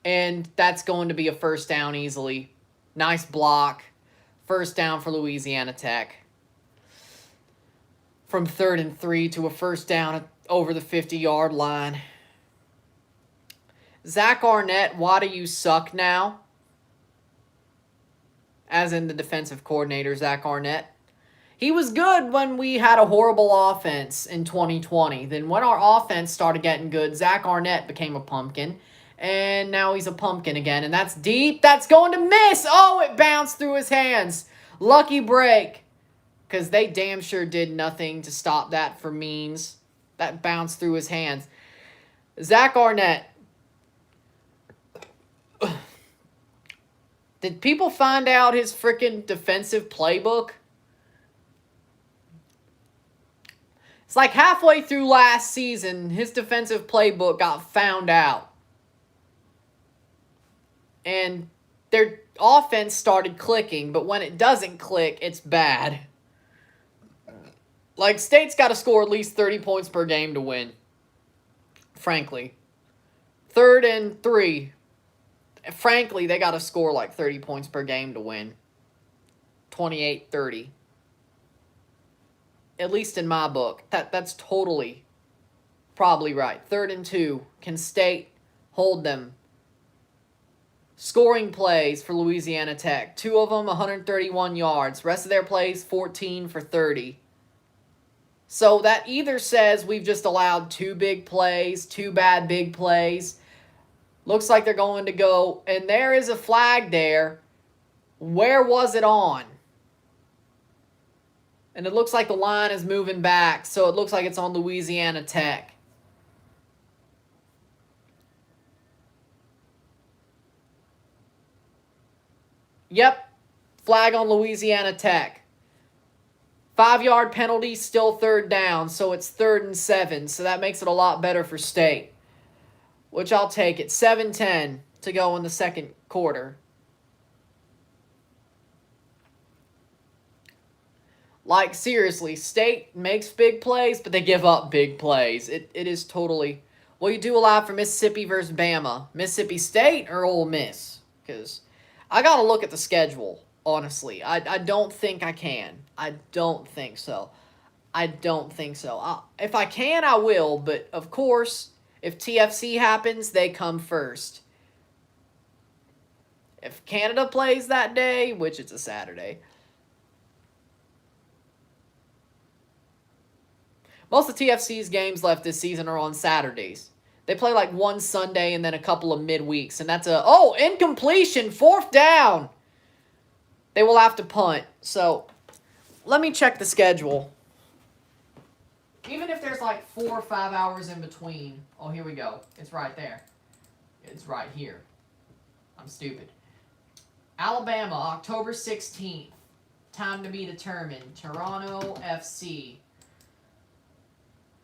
And that's going to be a 1st down easily. Nice block. 1st down for Louisiana Tech. From 3rd and 3 to a 1st down over the 50-yard line. Zach Arnett, why do you suck now? As in the defensive coordinator, Zach Arnett. He was good when we had a horrible offense in 2020. Then when our offense started getting good, Zach Arnett became a pumpkin. And now he's a pumpkin again. And that's deep. That's going to miss. Oh, it bounced through his hands. Lucky break. Because they damn sure did nothing to stop that for Means. That bounced through his hands. Zach Arnett. Did people find out his freaking defensive playbook? It's like halfway through last season, his defensive playbook got found out. And their offense started clicking, but when it doesn't click, it's bad. Like, State's got to score at least 30 points per game to win. Frankly. 3rd and 3. frankly, they got to score like 30 points per game to win. 28-30. At least in my book. That's totally probably right. 3rd and 2. Can State hold them? Scoring plays for Louisiana Tech. 2 of them, 131 yards. Rest of their plays, 14 for 30. So that either says we've just allowed 2 big plays, 2 bad big plays. Looks like they're going to go, and there is a flag there. Where was it on? And it looks like the line is moving back, so it looks like it's on Louisiana Tech. Yep, flag on Louisiana Tech. 5-yard penalty, still 3rd down, so it's 3rd and 7, so that makes it a lot better for State. Which I'll take it. 7-10 to go in the second quarter. Like, seriously, State makes big plays, but they give up big plays. It is totally... Well, you do allow for Mississippi versus Bama. Mississippi State or Ole Miss? Because I got to look at the schedule, honestly. I don't think I can. I don't think so. I don't think so. If I can, I will. But, of course, if TFC happens, they come first. If Canada plays that day, which it's a Saturday... Most of TFC's games left this season are on Saturdays. They play like one Sunday and then a couple of midweeks. And that's incompletion, 4th down. They will have to punt. So, let me check the schedule. Even if there's like 4 or 5 hours in between. Oh, here we go. It's right there. It's right here. I'm stupid. Alabama, October 16th. Time to be determined. Toronto FC.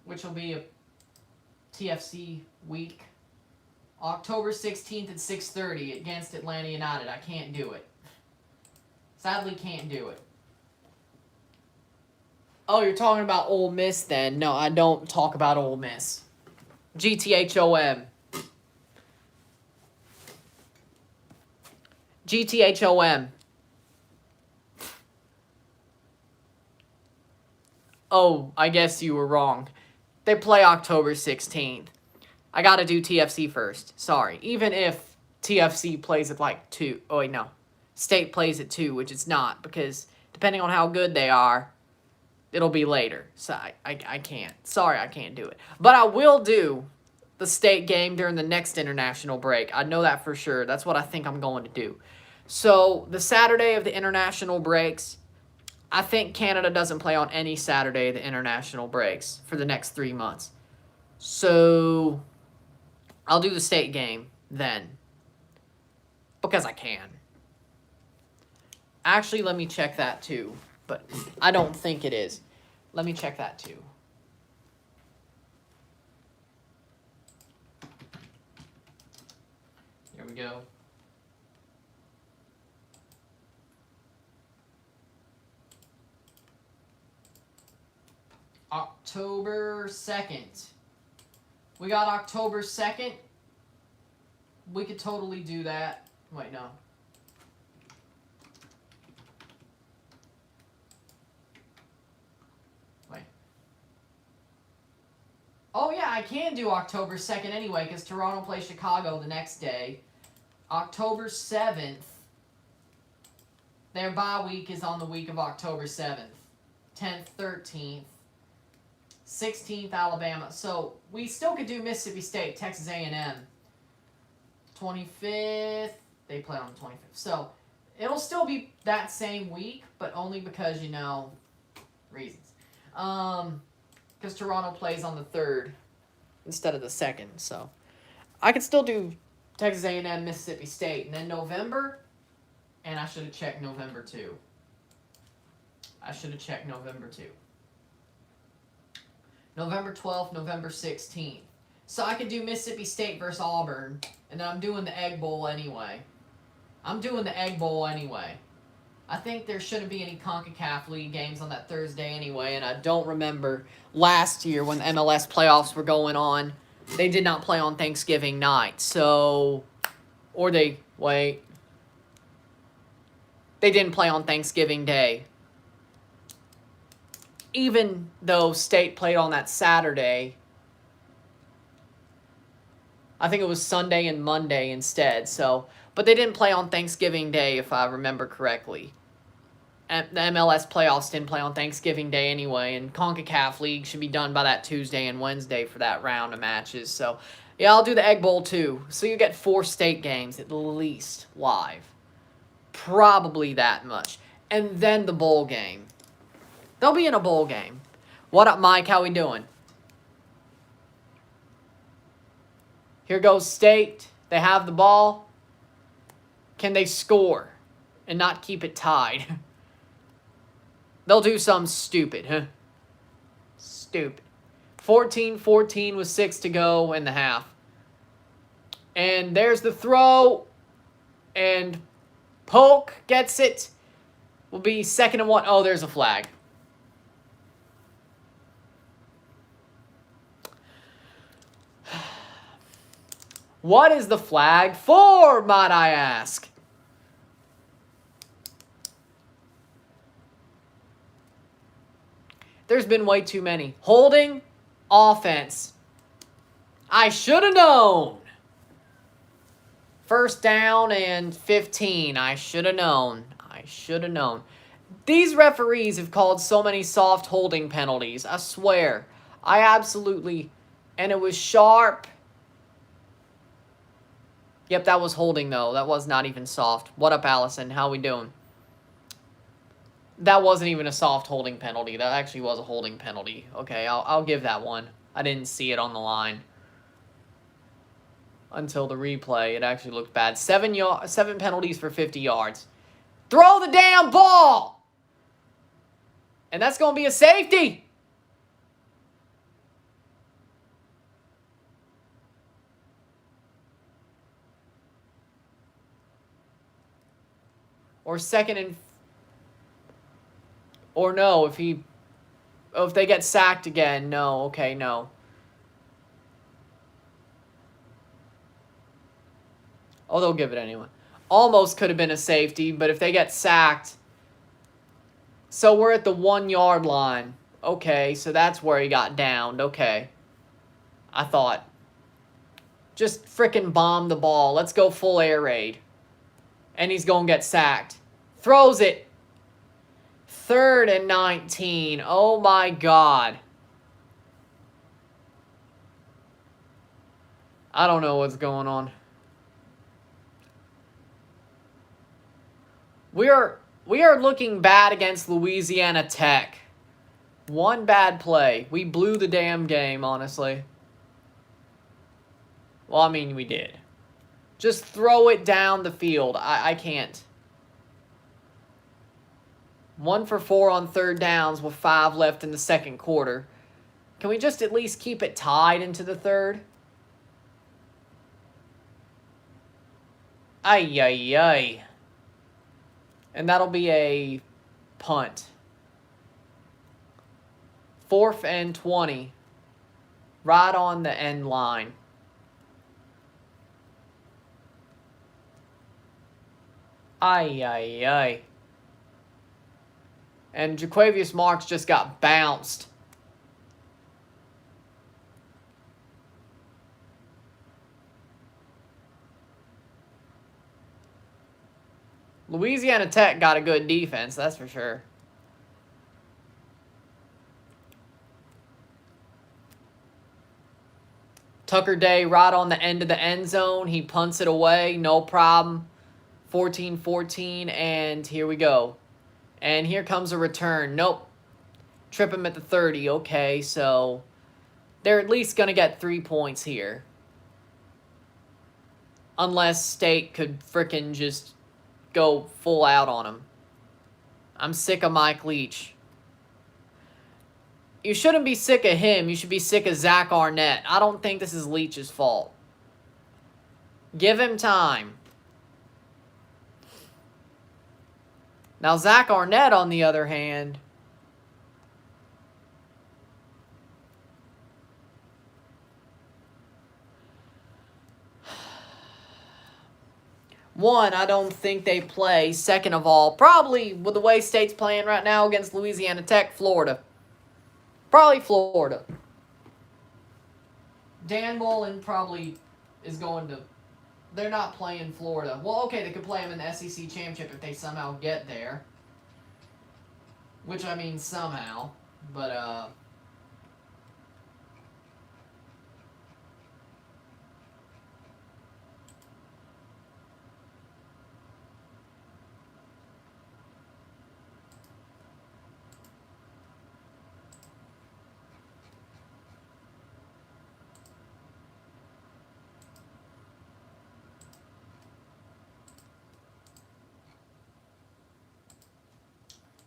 Which will be a TFC week. October 16th at 6:30 against Atlanta United. I can't do it. Sadly, can't do it. Oh, you're talking about Ole Miss then. No, I don't talk about Ole Miss. GTHOM. GTHOM. Oh, I guess you were wrong. They play October 16th. I gotta do TFC first. Sorry. Even if TFC plays at like 2. Oh, wait, no. State plays at 2, which it's not. Because depending on how good they are, it'll be later. So I can't. Sorry, I can't do it. But I will do the State game during the next international break. I know that for sure. That's what I think I'm going to do. So the Saturday of the international breaks... I think Canada doesn't play on any Saturday of the international breaks for the next 3 months. So, I'll do the State game then. Because I can. Actually, let me check that too. But I don't think it is. Let me check that too. Here we go. October 2nd. We got October 2nd. We could totally do that. Wait, no. Wait. Oh, yeah, I can do October 2nd anyway, because Toronto plays Chicago the next day. October 7th. Their bye week is on the week of October 7th. 10th, 13th. 16th, Alabama. So, we still could do Mississippi State, Texas A&M. 25th, they play on the 25th. So, it'll still be that same week, but only because, you know, reasons. Because Toronto plays on the 3rd instead of the 2nd. So, I could still do Texas A&M, Mississippi State. And then November, and I should have checked November too. November 12th, November 16th. So I could do Mississippi State versus Auburn, and then I'm doing the Egg Bowl anyway. I think there shouldn't be any CONCACAF League games on that Thursday anyway, and I don't remember last year when the MLS playoffs were going on, they did not play on Thanksgiving night. So, Or they, wait. They didn't play on Thanksgiving Day. Even though State played on that Saturday, I think it was Sunday and Monday instead. So, but they didn't play on Thanksgiving Day, if I remember correctly. And the MLS playoffs didn't play on Thanksgiving Day anyway, and CONCACAF League should be done by that Tuesday and Wednesday for that round of matches. So, yeah, I'll do the Egg Bowl too. So you get 4 State games at least live. Probably that much. And then the bowl game. They'll be in a bowl game. What up, Mike? How we doing? Here goes State. They have the ball. Can they score and not keep it tied? They'll do something stupid, huh? Stupid. 14-14 with 6 to go in the half. And there's the throw. And Polk gets it. Will be 2nd and 1. Oh, there's a flag. What is the flag for, might I ask? There's been way too many. Holding, offense. I should have known. 1st down and 15. I should have known. I should have known. These referees have called so many soft holding penalties. I swear. I absolutely... And it was sharp. Yep, that was holding, though. That was not even soft. What up, Allison? How we doing? That wasn't even a soft holding penalty. That actually was a holding penalty. Okay, I'll give that one. I didn't see it on the line. Until the replay, it actually looked bad. 7 penalties for 50 yards. Throw the damn ball! And that's going to be a safety! Or 2nd and... Or no, if they get sacked again. No, okay, no. Oh, they'll give it anyway. Almost could have been a safety, but if they get sacked... So we're at the 1 yard line. Okay, so that's where he got downed. Okay. I thought. Just frickin' bomb the ball. Let's go full air raid. And he's going to get sacked. Throws it. 3rd and 19. Oh my God. I don't know what's going on. We are looking bad against Louisiana Tech. 1 bad play. We blew the damn game, honestly. Well, I mean, we did. Just throw it down the field. I can't. 1 for 4 on 3rd downs with 5 left in the 2nd quarter. Can we just at least keep it tied into the 3rd? Ay, ay, ay. And that'll be a punt. 4th and 20. Right on the end line. Ay, ay, ay. And Jaquavius Marks just got bounced. Louisiana Tech got a good defense, that's for sure. Tucker Day right on the end of the end zone. He punts it away, no problem. 14-14, and here we go. And here comes a return. Nope. Trip him at the 30. Okay, so they're at least going to get 3 points here. Unless State could frickin' just go full out on him. I'm sick of Mike Leach. You shouldn't be sick of him. You should be sick of Zach Arnett. I don't think this is Leach's fault. Give him time. Now, Zach Arnett, on the other hand, One, I don't think they play. Second of all, probably with the way State's playing right now against Louisiana Tech, Florida. Probably Florida. Dan Mullen probably is going to... They're not playing Florida. Well, okay, they could play them in the SEC Championship if they somehow get there. Which, I mean, somehow. But,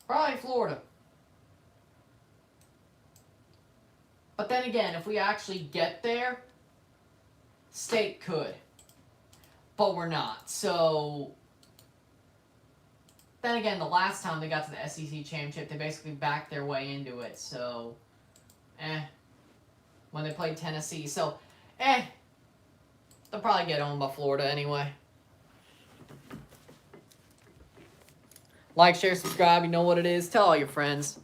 probably Florida. But then again, if we actually get there, State could. But we're not. So, then again, the last time they got to the SEC Championship, they basically backed their way into it. So, when they played Tennessee. So, they'll probably get owned by Florida anyway. Like, share, subscribe. You know what it is. Tell all your friends.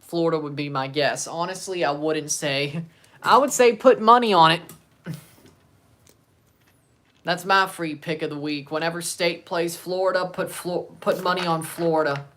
Florida would be my guess. Honestly, I wouldn't say. I would say put money on it. That's my free pick of the week. Whenever State plays Florida, put money on Florida.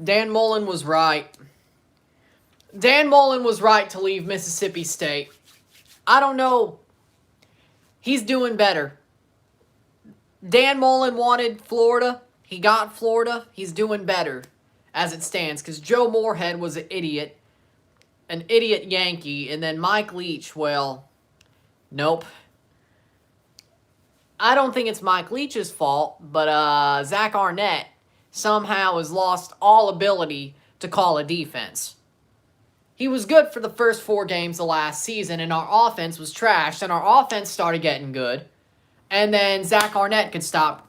Dan Mullen was right. Dan Mullen was right to leave Mississippi State. I don't know. He's doing better. Dan Mullen wanted Florida. He got Florida. He's doing better as it stands. Because Joe Moorhead was an idiot Yankee. And then Mike Leach, well, nope. I don't think it's Mike Leach's fault. But Zach Arnett somehow has lost all ability to call a defense. He was good for the first 4 games of last season, and our offense was trashed, and our offense started getting good. And then Zach Arnett could stop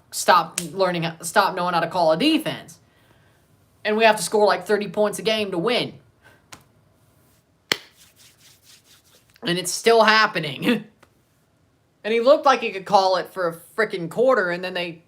knowing how to call a defense. And we have to score like 30 points a game to win. And it's still happening. And he looked like he could call it for a freaking quarter, and then they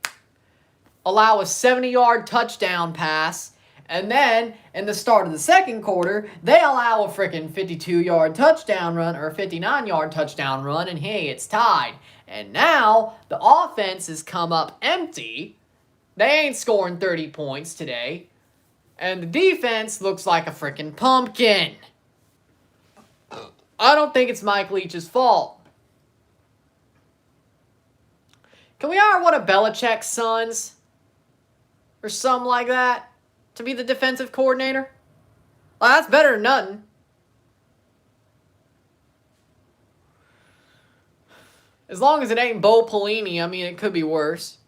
allow a 70-yard touchdown pass. And then, in the start of the second quarter, they allow a freaking 52-yard touchdown run or a 59-yard touchdown run, and hey, it's tied. And now, the offense has come up empty. They ain't scoring 30 points today. And the defense looks like a freaking pumpkin. I don't think it's Mike Leach's fault. Can we hire one of Belichick's sons? Or something like that? To be the defensive coordinator? Well, that's better than nothing. As long as it ain't Bo Pelini, I mean, it could be worse.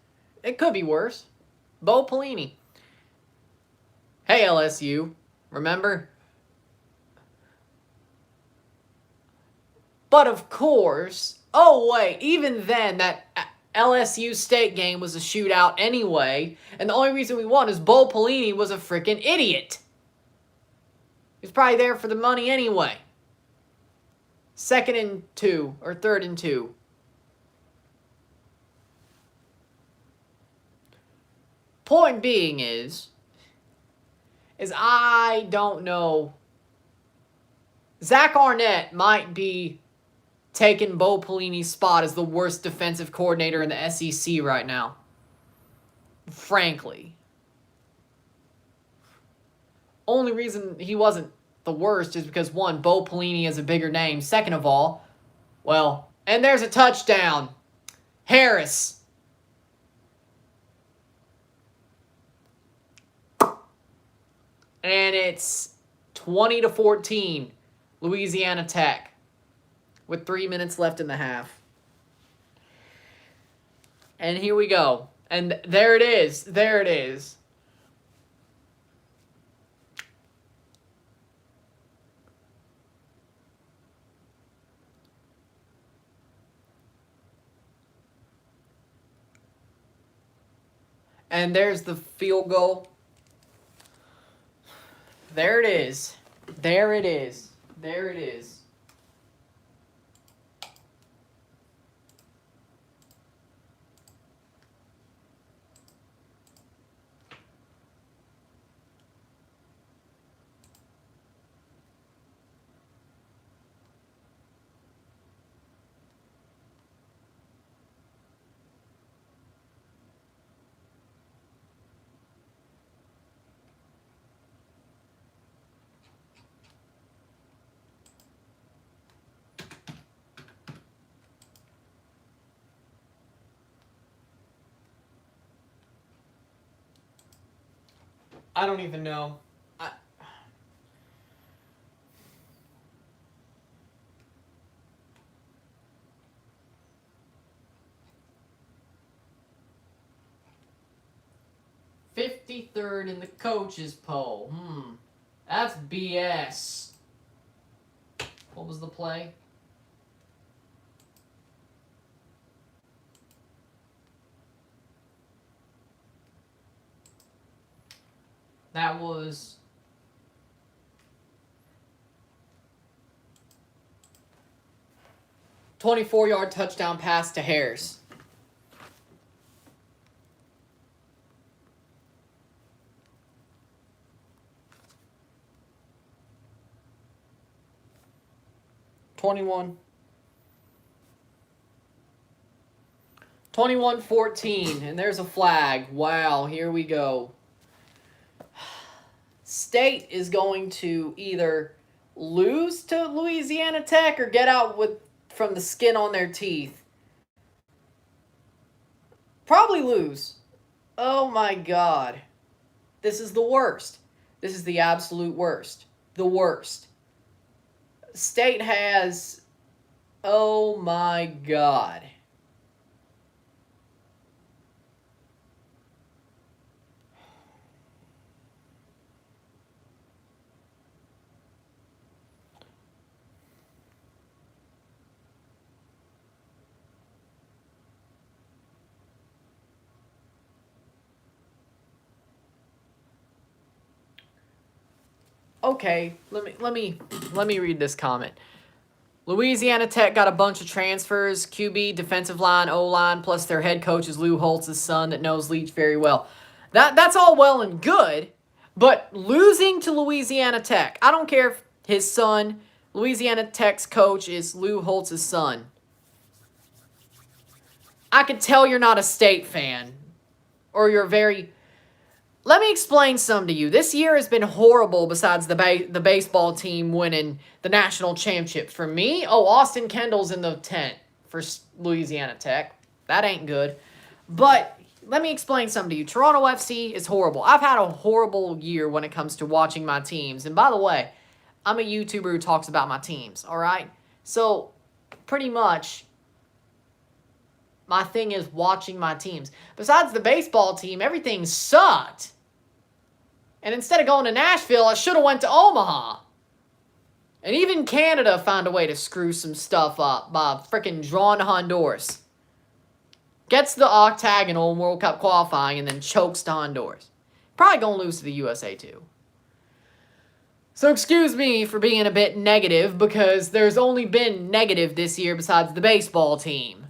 It could be worse. Bo Pelini. Hey, LSU. Remember? But of course, oh wait, even then, that LSU State game was a shootout anyway, and the only reason we won is Bo Pelini was a freaking idiot. He was probably there for the money anyway. 2nd and 2, or 3rd and 2. Point being is I don't know. Zach Arnett might be taking Bo Pelini's spot as the worst defensive coordinator in the SEC right now. Frankly. Only reason he wasn't the worst is because, one, Bo Pelini is a bigger name. Second of all, well, and there's a touchdown. Harris. And it's 20-14, Louisiana Tech, with 3 minutes left in the half. And here we go. And there it is. There it is. And there's the field goal. There it is. There it is. There it is. I don't even know. 53rd in the coaches poll. That's BS. What was the play? That was 24-yard touchdown pass to Harris. $21. 21-14, and there's a flag. Wow, here we go. State is going to either lose to Louisiana Tech or get out from the skin on their teeth. Probably lose. Oh my God. This is the worst. This is the absolute worst. The worst. State has... Oh my God. Okay, let me read this comment. Louisiana Tech got a bunch of transfers, QB, defensive line, O-line, plus their head coach is Lou Holtz's son that knows Leach very well. That's all well and good, but losing to Louisiana Tech, I don't care if his son, Louisiana Tech's coach is Lou Holtz's son. I could tell you're not a State fan, or you're very... Let me explain some to you. This year has been horrible besides the baseball team winning the national championship. For me, Austin Kendall's in the tent for Louisiana Tech. That ain't good. But let me explain something to you. Toronto FC is horrible. I've had a horrible year when it comes to watching my teams. And by the way, I'm a YouTuber who talks about my teams, all right? So pretty much my thing is watching my teams. Besides the baseball team, everything sucked. And instead of going to Nashville, I should have went to Omaha. And even Canada found a way to screw some stuff up by freaking drawing Honduras. Gets the octagonal World Cup qualifying and then chokes to Honduras. Probably going to lose to the USA too. So excuse me for being a bit negative because there's only been negative this year besides the baseball team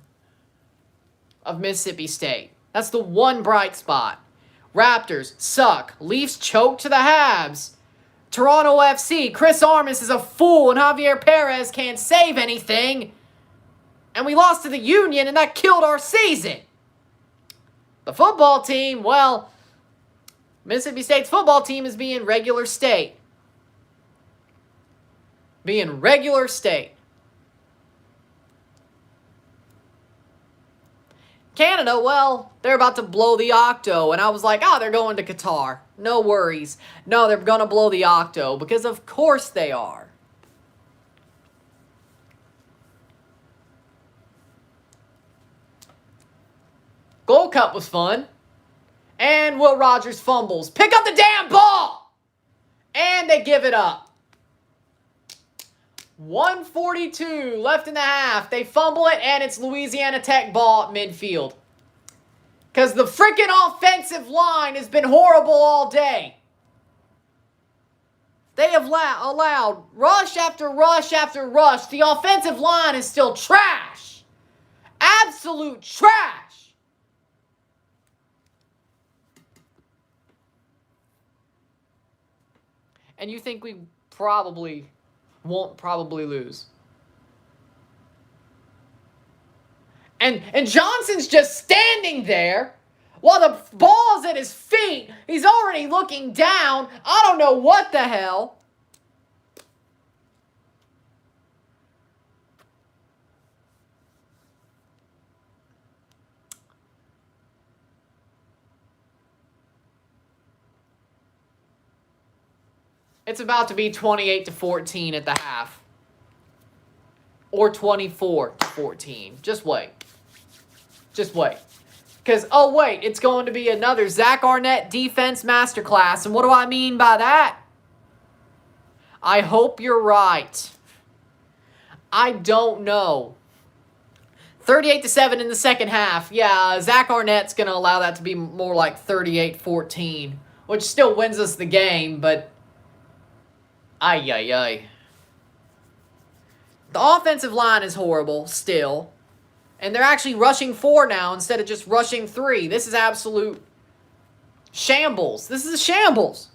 of Mississippi State. That's the one bright spot. Raptors suck. Leafs choke to the Habs. Toronto FC. Chris Armas is a fool and Javier Perez can't save anything. And we lost to the Union and that killed our season. The football team, well, Mississippi State's football team is being regular state. Being regular state. Canada, well, they're about to blow the octo. And I was like, they're going to Qatar. No worries. No, they're going to blow the octo. Because of course they are. Gold Cup was fun. And Will Rogers fumbles. Pick up the damn ball! And they give it up. 1:42 left in the half. They fumble it, and it's Louisiana Tech ball at midfield. Because the freaking offensive line has been horrible all day. They have allowed rush after rush after rush. The offensive line is still trash. Absolute trash. And you think we won't lose. And Johnson's just standing there while the ball's at his feet. He's already looking down. I don't know what the hell. It's about to be 28-14 at the half. Or 24-14. Just wait. Just wait. Because, oh wait, it's going to be another Zach Arnett defense masterclass. And what do I mean by that? I hope you're right. I don't know. 38-7 in the second half. Yeah, Zach Arnett's going to allow that to be more like 38-14. Which still wins us the game, but... Ay, ay, ay. The offensive line is horrible, still. And they're actually rushing 4 now instead of just rushing 3. This is absolute shambles. This is a shambles.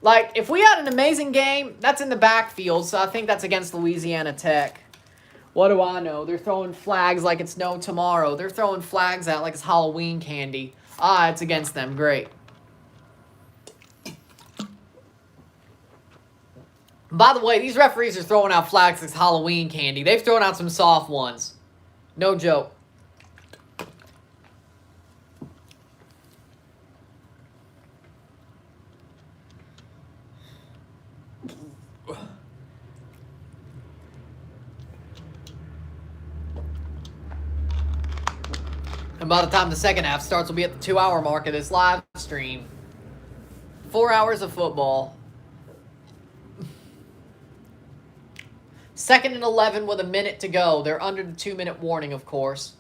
Like, if we had an amazing game, that's in the backfield, so I think that's against Louisiana Tech. What do I know? They're throwing flags like it's no tomorrow. They're throwing flags out like it's Halloween candy. Ah, it's against them. Great. By the way, these referees are throwing out flags like it's Halloween candy. They've thrown out some soft ones. No joke. And by the time the second half starts, we'll be at the 2-hour mark of this live stream. 4 hours of football. 2nd and 11 with a minute to go. They're under the 2-minute warning, of course.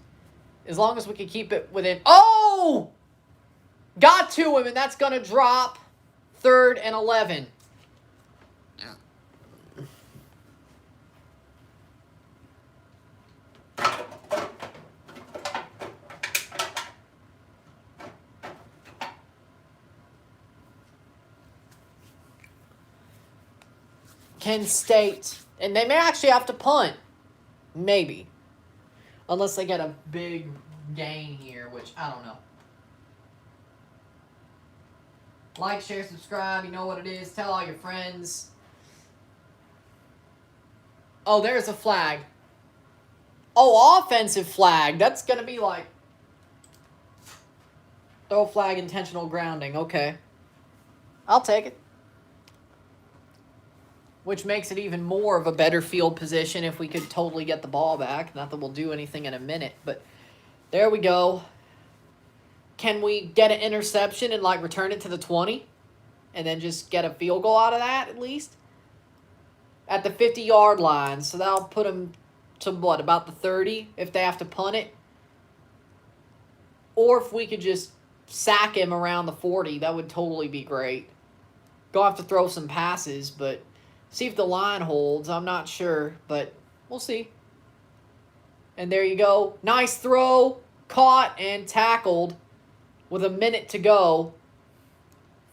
As long as we can keep it within... Oh! Got to him, and that's going to drop. 3rd and 11. Kent State. And they may actually have to punt. Maybe. Unless they get a big gain here, which I don't know. Like, share, subscribe. You know what it is. Tell all your friends. Oh, there's a flag. Oh, offensive flag. That's going to be like... Throw flag, intentional grounding. Okay. I'll take it. Which makes it even more of a better field position if we could totally get the ball back. Not that we'll do anything in a minute, but there we go. Can we get an interception and, like, return it to the 20? And then just get a field goal out of that, at least? At the 50-yard line. So that'll put them to, what, about the 30 if they have to punt it? Or if we could just sack him around the 40, that would totally be great. Gonna have to throw some passes, but... See if the line holds. I'm not sure, but we'll see. And there you go. Nice throw. Caught and tackled with a minute to go.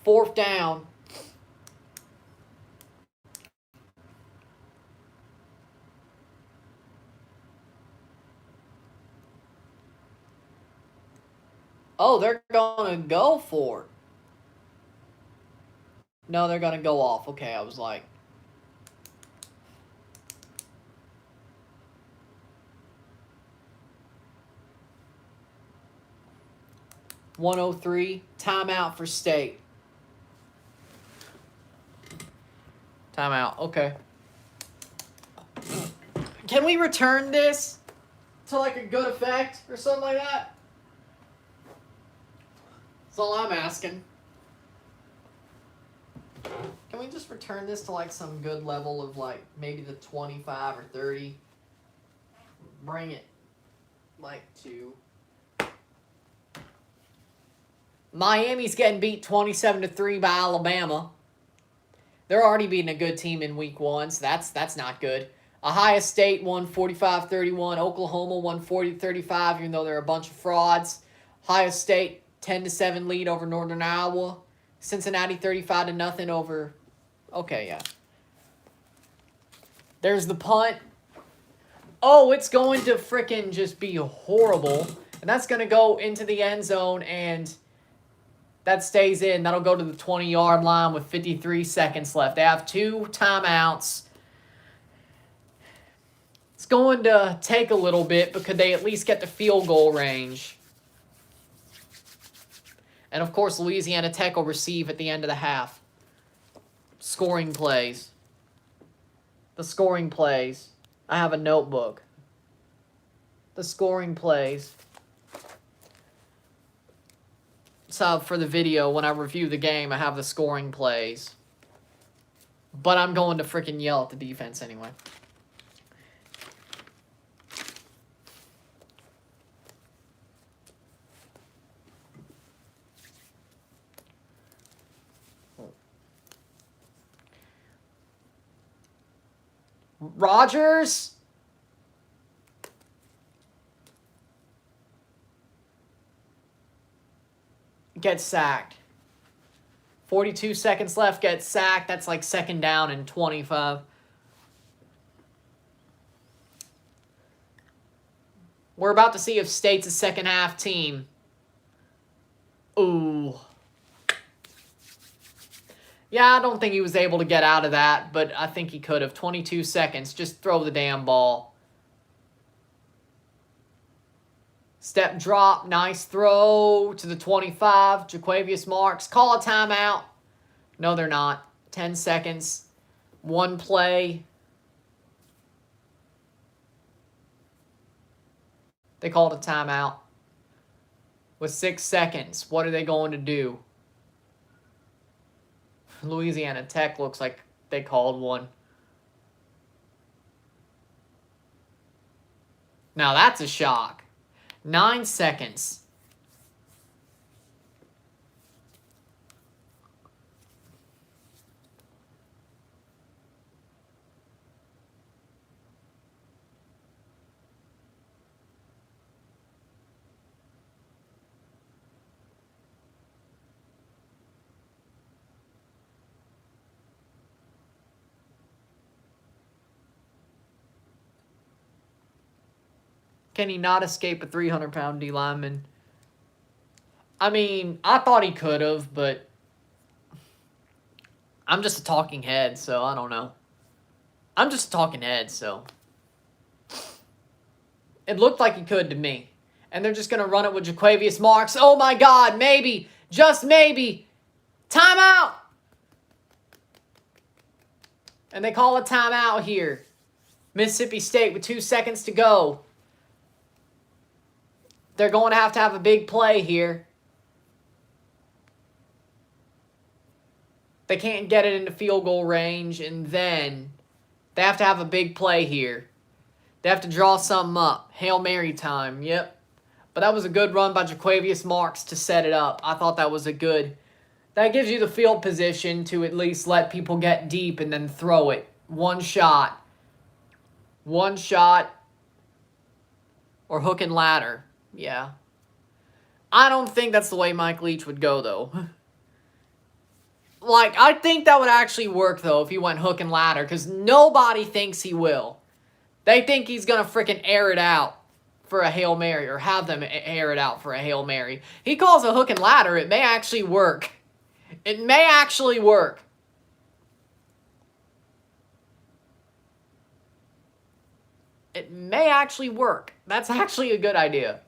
4th down. Oh, they're going to go for it. No, they're going to go off. Okay, I was like... 103, timeout for State. Timeout. Okay. Can we return this to like a good effect or something like that? That's all I'm asking. Can we just return this to like some good level of like maybe the 25 or 30? Bring it like to... Miami's getting beat 27-3 by Alabama. They're already beating a good team in week 1, so that's not good. Ohio State won 45-31. Oklahoma won 40-35, even though they're a bunch of frauds. Ohio State 10-7 lead over Northern Iowa. Cincinnati 35-0 over... Okay, yeah. There's the punt. Oh, it's going to frickin' just be horrible. And that's going to go into the end zone, and that stays in. That'll go to the 20-yard line with 53 seconds left. They have 2 timeouts. It's going to take a little bit, but could they at least get to field goal range? And, of course, Louisiana Tech will receive at the end of the half. Scoring plays. The scoring plays. I have a notebook. The scoring plays. So, for the video, when I review the game, I have the scoring plays. But I'm going to freaking yell at the defense anyway. Rodgers? Gets sacked. 42 seconds left, gets sacked. That's like second down and 25. We're about to see if State's a second half team. Ooh. Yeah, I don't think he was able to get out of that, but I think he could have. 22 seconds. Just throw the damn ball. Step drop. Nice throw to the 25. Jaquavius Marks. Call a timeout. No, they're not. 10 seconds. One play. They called a timeout. With 6 seconds. What are they going to do? Louisiana Tech looks like they called one. Now that's a shock. 9 seconds. Can he not escape a 300-pound D lineman? I mean, I thought he could have, but I'm just a talking head, so I don't know. I'm just a talking head, so it looked like he could to me. And they're just going to run it with Jaquavius Marks. Oh, my God, maybe, just maybe. Timeout! And they call a timeout here. Mississippi State with 2 seconds to go. They're going to have a big play here. They can't get it into field goal range, and then they have to have a big play here. They have to draw something up. Hail Mary time, yep. But that was a good run by Jaquavius Marks to set it up. I thought that was a good... That gives you the field position to at least let people get deep and then throw it. One shot. One shot. Or hook and ladder. Yeah. I don't think that's the way Mike Leach would go, though. Like, I think that would actually work, though, if he went hook and ladder, because nobody thinks he will. They think he's going to freaking air it out for a Hail Mary, or have them air it out for a Hail Mary. He calls a hook and ladder. It may actually work. It may actually work. It may actually work. That's actually a good idea.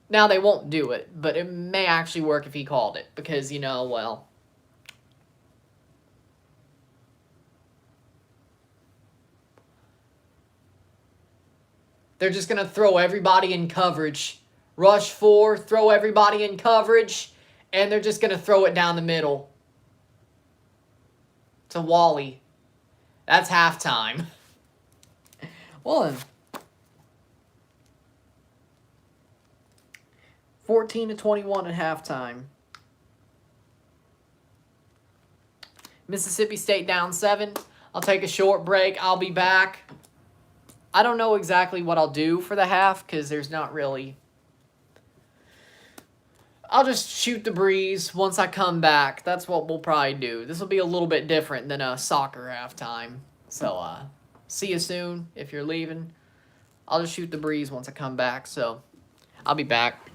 Now, they won't do it, but it may actually work if he called it. Because, you know, well... They're just going to throw everybody in coverage. Rush 4, throw everybody in coverage, and they're just going to throw it down the middle to Wally. That's halftime. Well then. 14-21 at halftime. Mississippi State down 7. I'll take a short break. I'll be back. I don't know exactly what I'll do for the half because there's not really... I'll just shoot the breeze once I come back. That's what we'll probably do. This will be a little bit different than a soccer halftime. So, see you soon if you're leaving. I'll just shoot the breeze once I come back. So, I'll be back.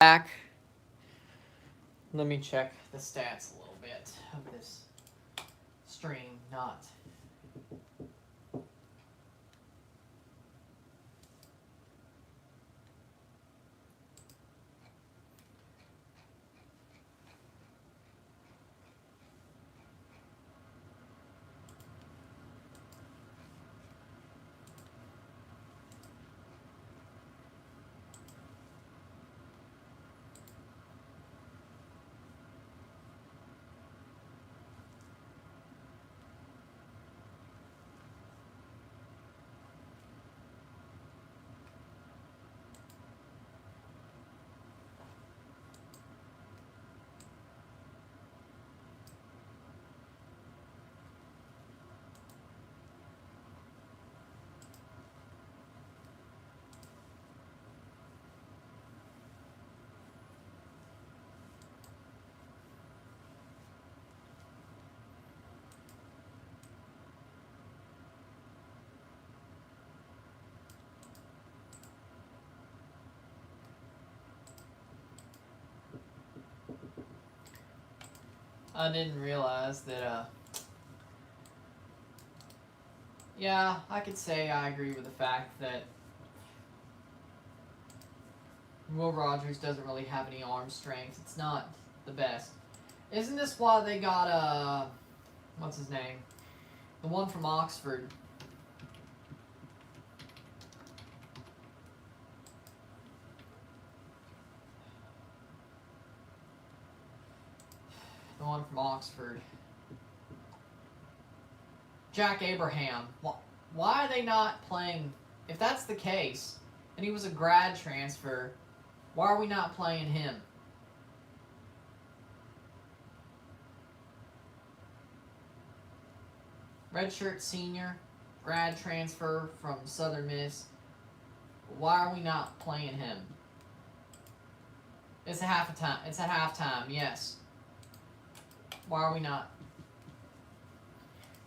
Back. Let me check the stats a little bit of this stream, not... I didn't realize that, yeah, I could say I agree with the fact that Will Rogers doesn't really have any arm strength. It's not the best. Isn't this why they got, what's his name? The one from Oxford. The one from Oxford. Jack Abraham. Why are they not playing? If that's the case, and he was a grad transfer, why are we not playing him? Redshirt senior, grad transfer from Southern Miss. Why are we not playing him? It's a half-time. It's at halftime, yes. Why are we not?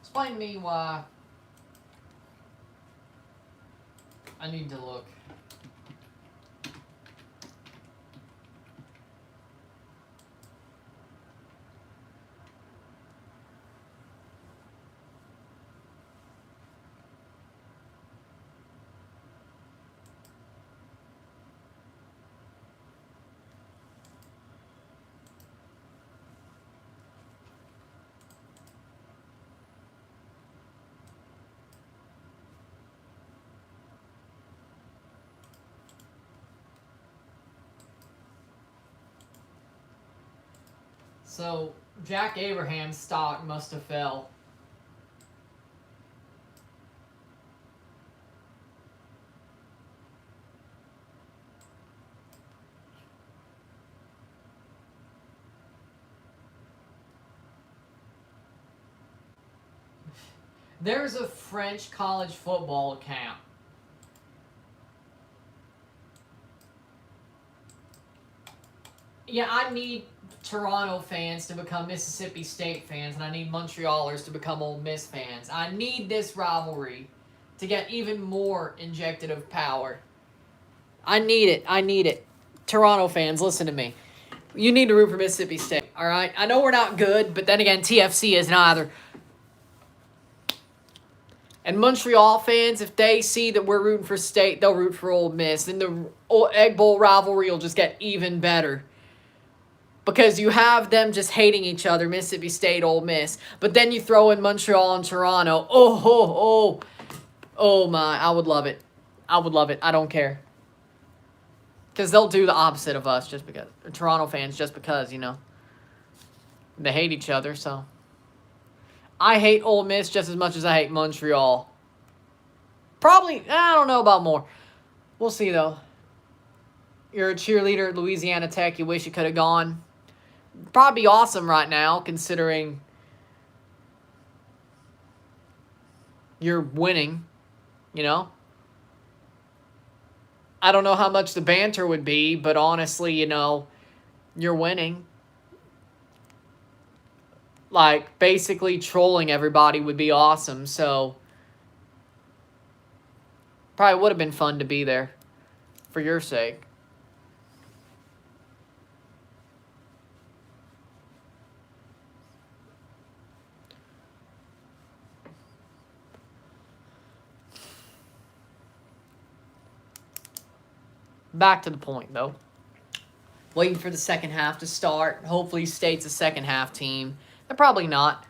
Explain to me why. I need to look. So, Jack Abraham's stock must have fell. There's a French college football account. Yeah, I need Toronto fans to become Mississippi State fans, and I need Montrealers to become Ole Miss fans. I need this rivalry to get even more injected of power. I need it. I need it. Toronto fans, listen to me. You need to root for Mississippi State, all right? I know we're not good, but then again, TFC isn't either. And Montreal fans, if they see that we're rooting for State, they'll root for Ole Miss. And the Egg Bowl rivalry will just get even better. Because you have them just hating each other, Mississippi State, Ole Miss. But then you throw in Montreal and Toronto. Oh my, I would love it. I would love it. I don't care. Because they'll do the opposite of us just because. Toronto fans just because, you know. They hate each other, so. I hate Ole Miss just as much as I hate Montreal. Probably, I don't know about more. We'll see, though. You're a cheerleader at Louisiana Tech. You wish you could have gone. Probably awesome right now, considering you're winning, you know? I don't know how much the banter would be, but honestly, you know, you're winning. Like, basically trolling everybody would be awesome, so probably would have been fun to be there for your sake. Back to the point, though. Waiting for the second half to start. Hopefully State's a second half team. They're probably not.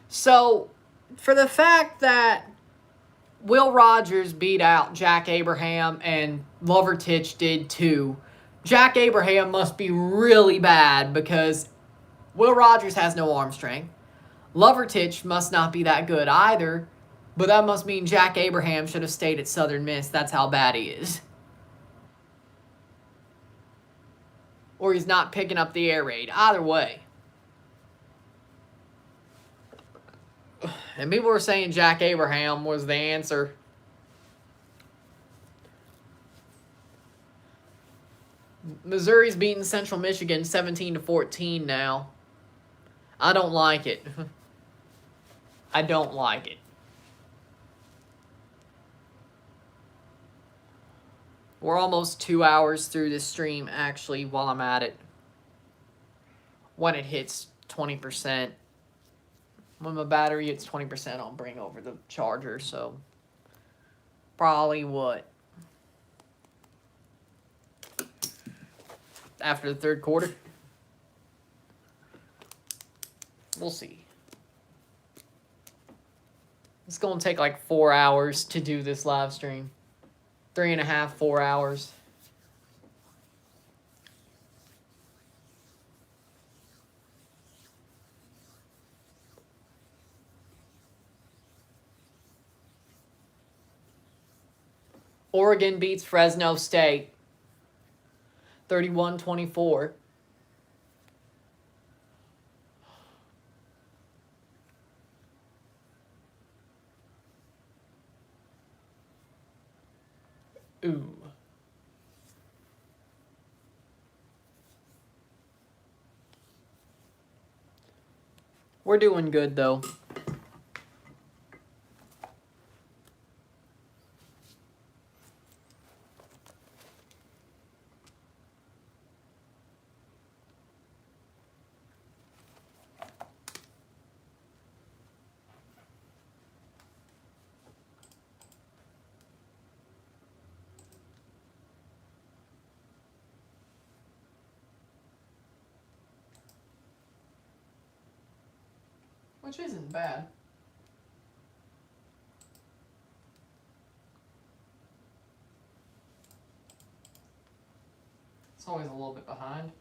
So, for the fact that Will Rogers beat out Jack Abraham and Lovertich did too, Jack Abraham must be really bad because Will Rogers has no arm strength. Lovertich must not be that good either, but that must mean Jack Abraham should have stayed at Southern Miss. That's how bad he is. Or he's not picking up the air raid. Either way. And people were saying Jack Abraham was the answer. Missouri's beating Central Michigan 17-14 now. I don't like it. I don't like it. We're almost 2 hours through this stream, actually, while I'm at it. When it hits 20%. When my battery hits 20%, I'll bring over the charger, so... Probably what? After the third quarter? We'll see. It's going to take like 4 hours to do this live stream. 3.5, 4 hours. Oregon beats Fresno State 31-24. Ooh. We're doing good, though. Which isn't bad. It's always a little bit behind.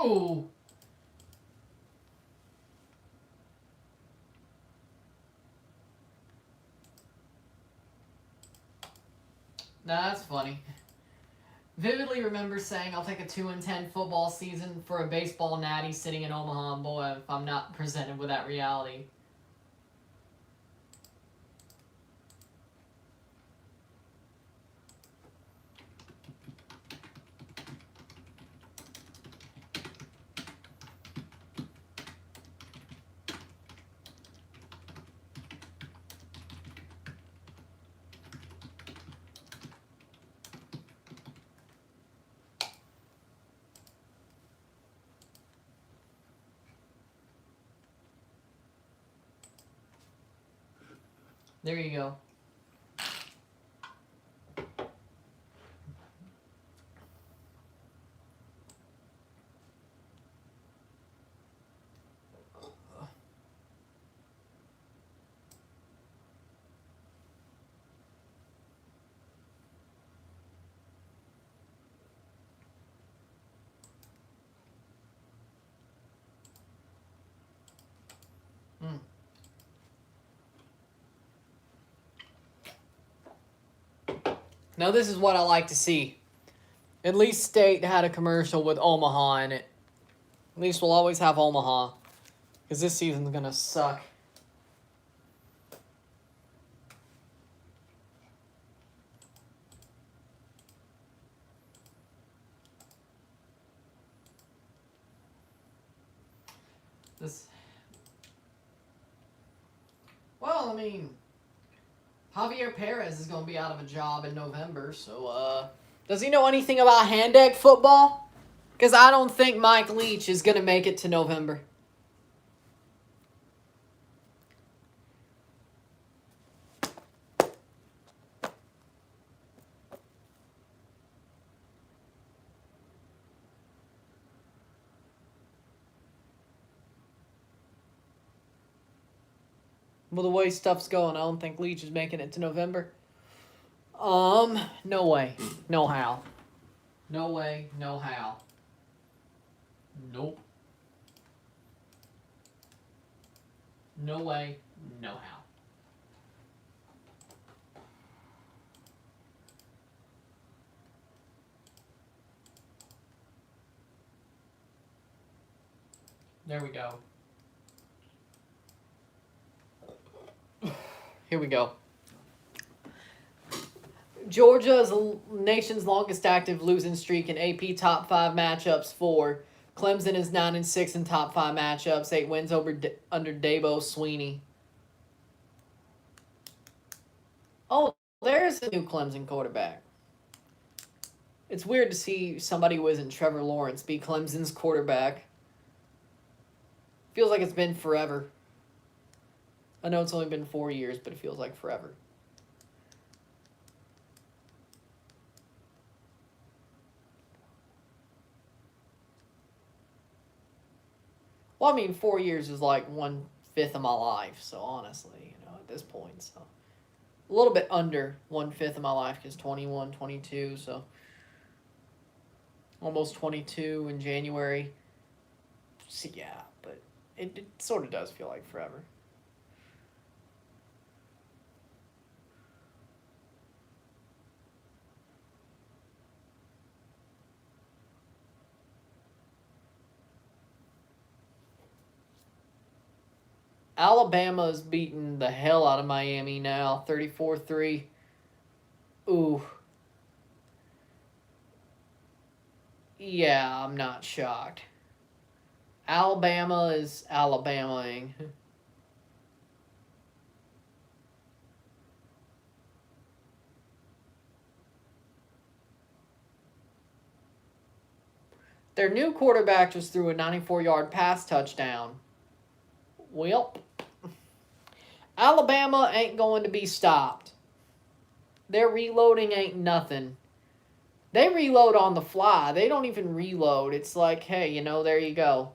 Oh. Nah, that's funny. Vividly remember saying I'll take a 2-10 football season for a baseball natty sitting in Omaha, boy, if I'm not presented with that reality. There you go. Now this is what I like to see. At least State had a commercial with Omaha in it. At least we'll always have Omaha. Because this season's going to suck. Well, I mean, Javier Perez is going to be out of a job in November, so, does he know anything about hand egg football? Because I don't think Mike Leach is going to make it to November. Well, the way stuff's going, I don't think Leach is making it to November. No way. No how. No way, no how. Nope. No way, no how. There we go. Here we go. Georgia is the nation's longest active losing streak in AP top 5 matchups for. Clemson is 9-6 in top 5 matchups, 8 wins under Dabo Sweeney. Oh, there's a new Clemson quarterback. It's weird to see somebody who isn't Trevor Lawrence be Clemson's quarterback. Feels like it's been forever. I know it's only been 4 years, but it feels like forever. Well, I mean, 4 years is like 1/5 of my life, so honestly, at this point, so. A little bit under 1/5 of my life, because 21, 22, so. Almost 22 in January. So, yeah, but it sort of does feel like forever. Alabama's beating the hell out of Miami now, 34-3. Ooh. Yeah, I'm not shocked. Alabama is Alabama-ing. Their new quarterback just threw a 94-yard pass touchdown. Well, Alabama ain't going to be stopped. Their reloading ain't nothing. They reload on the fly. They don't even reload. It's like, hey, there you go.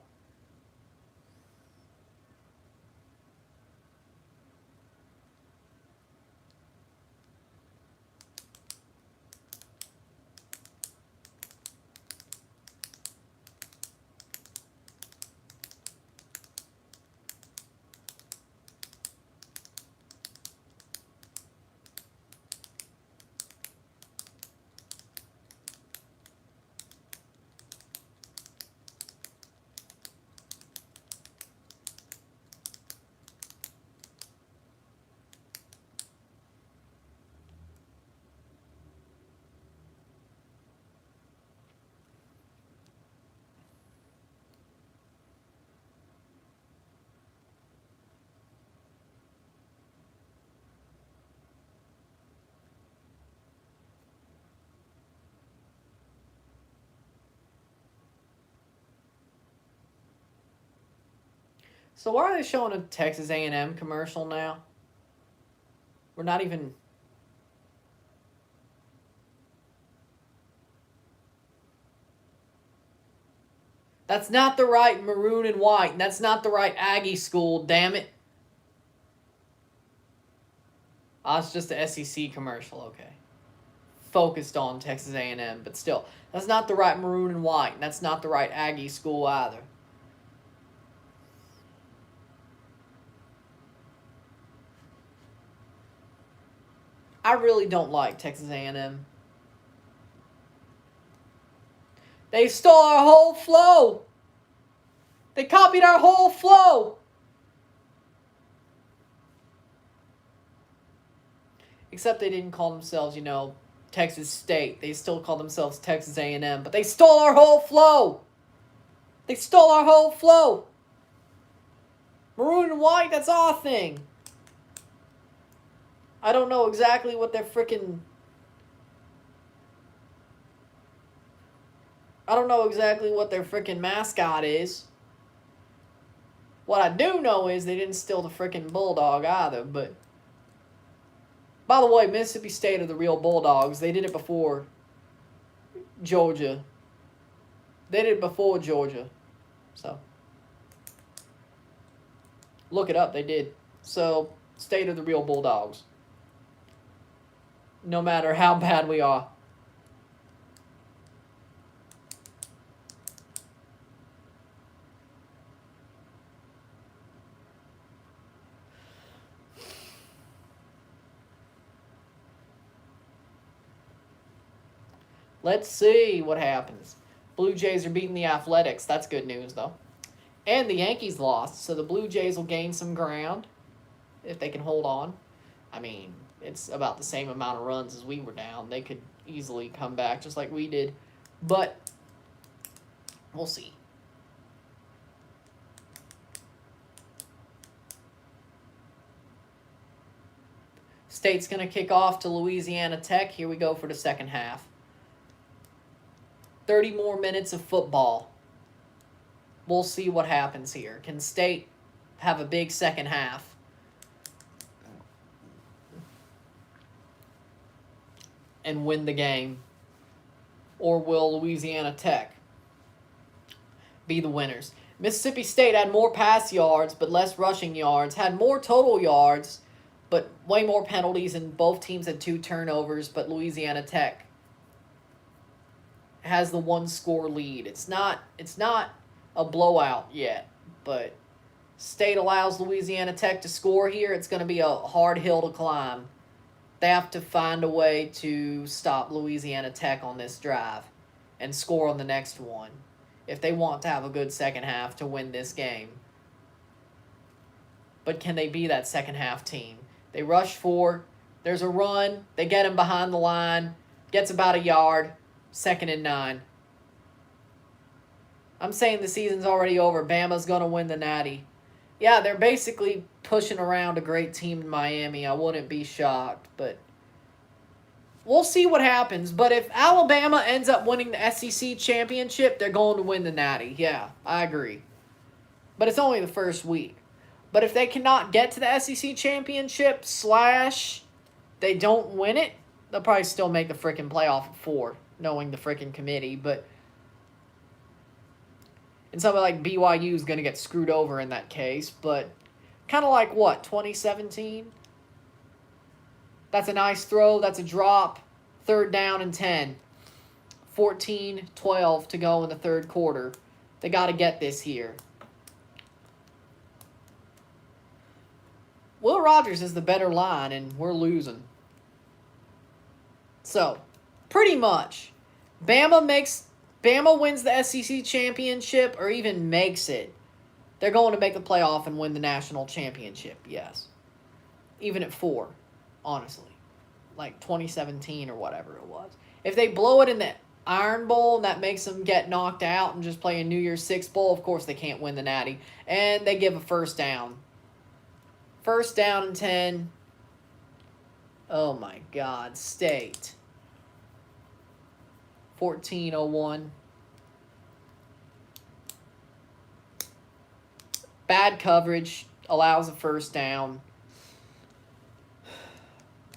So why are they showing a Texas A&M commercial now? We're not even... That's not the right maroon and white. That's not the right Aggie school, damn it. Oh, it's just the SEC commercial, okay. Focused on Texas A&M, but still. That's not the right maroon and white. That's not the right Aggie school either. I really don't like Texas A&M. They stole our whole flow. They copied our whole flow. Except they didn't call themselves, Texas State. They still call themselves Texas A&M, but they stole our whole flow. They stole our whole flow. Maroon and white, that's our thing. I don't know exactly what their freaking... mascot is. What I do know is they didn't steal the freaking Bulldog either, but... By the way, Mississippi State are the real Bulldogs. They did it before Georgia. So... Look it up, they did. So, State of the real Bulldogs. No matter how bad we are. Let's see what happens. Blue Jays are beating the Athletics. That's good news, though. And the Yankees lost, so the Blue Jays will gain some ground if they can hold on. I mean, it's about the same amount of runs as we were down. They could easily come back just like we did. But we'll see. State's going to kick off to Louisiana Tech. Here we go for the second half. 30 more minutes of football. We'll see what happens here. Can State have a big second half? And win the game? Or will Louisiana Tech be the winners? Mississippi State had more pass yards but less rushing yards. Had more total yards but way more penalties, and both teams had 2 turnovers, but Louisiana Tech has the 1-score lead. It's not a blowout yet, but State allows Louisiana Tech to score here. It's going to be a hard hill to climb. They have to find a way to stop Louisiana Tech on this drive and score on the next one if they want to have a good second half to win this game. But can they be that second half team? They rush 4. There's a run. They get him behind the line. Gets about a yard. 2nd and 9. I'm saying the season's already over. Bama's going to win the Natty. Yeah, they're basically pushing around a great team in Miami. I wouldn't be shocked, but we'll see what happens. But if Alabama ends up winning the SEC championship, they're going to win the Natty. Yeah, I agree. But it's only the first week. But if they cannot get to the SEC championship / they don't win it, they'll probably still make the freaking playoff at 4, knowing the freaking committee. But and somebody like BYU is going to get screwed over in that case. But kind of like what, 2017? That's a nice throw. That's a drop. 3rd down and 10. 14-12 to go in the 3rd quarter. They got to get this here. Will Rogers is the better line, and we're losing. So, pretty much, Bama wins the SEC championship or even makes it. They're going to make the playoff and win the national championship, yes. Even at 4, honestly. Like 2017 or whatever it was. If they blow it in the Iron Bowl and that makes them get knocked out and just play a New Year's Six Bowl, of course they can't win the Natty. And they give a 1st down. 1st down and 10. Oh my God, State. 14-01. Bad coverage allows a 1st down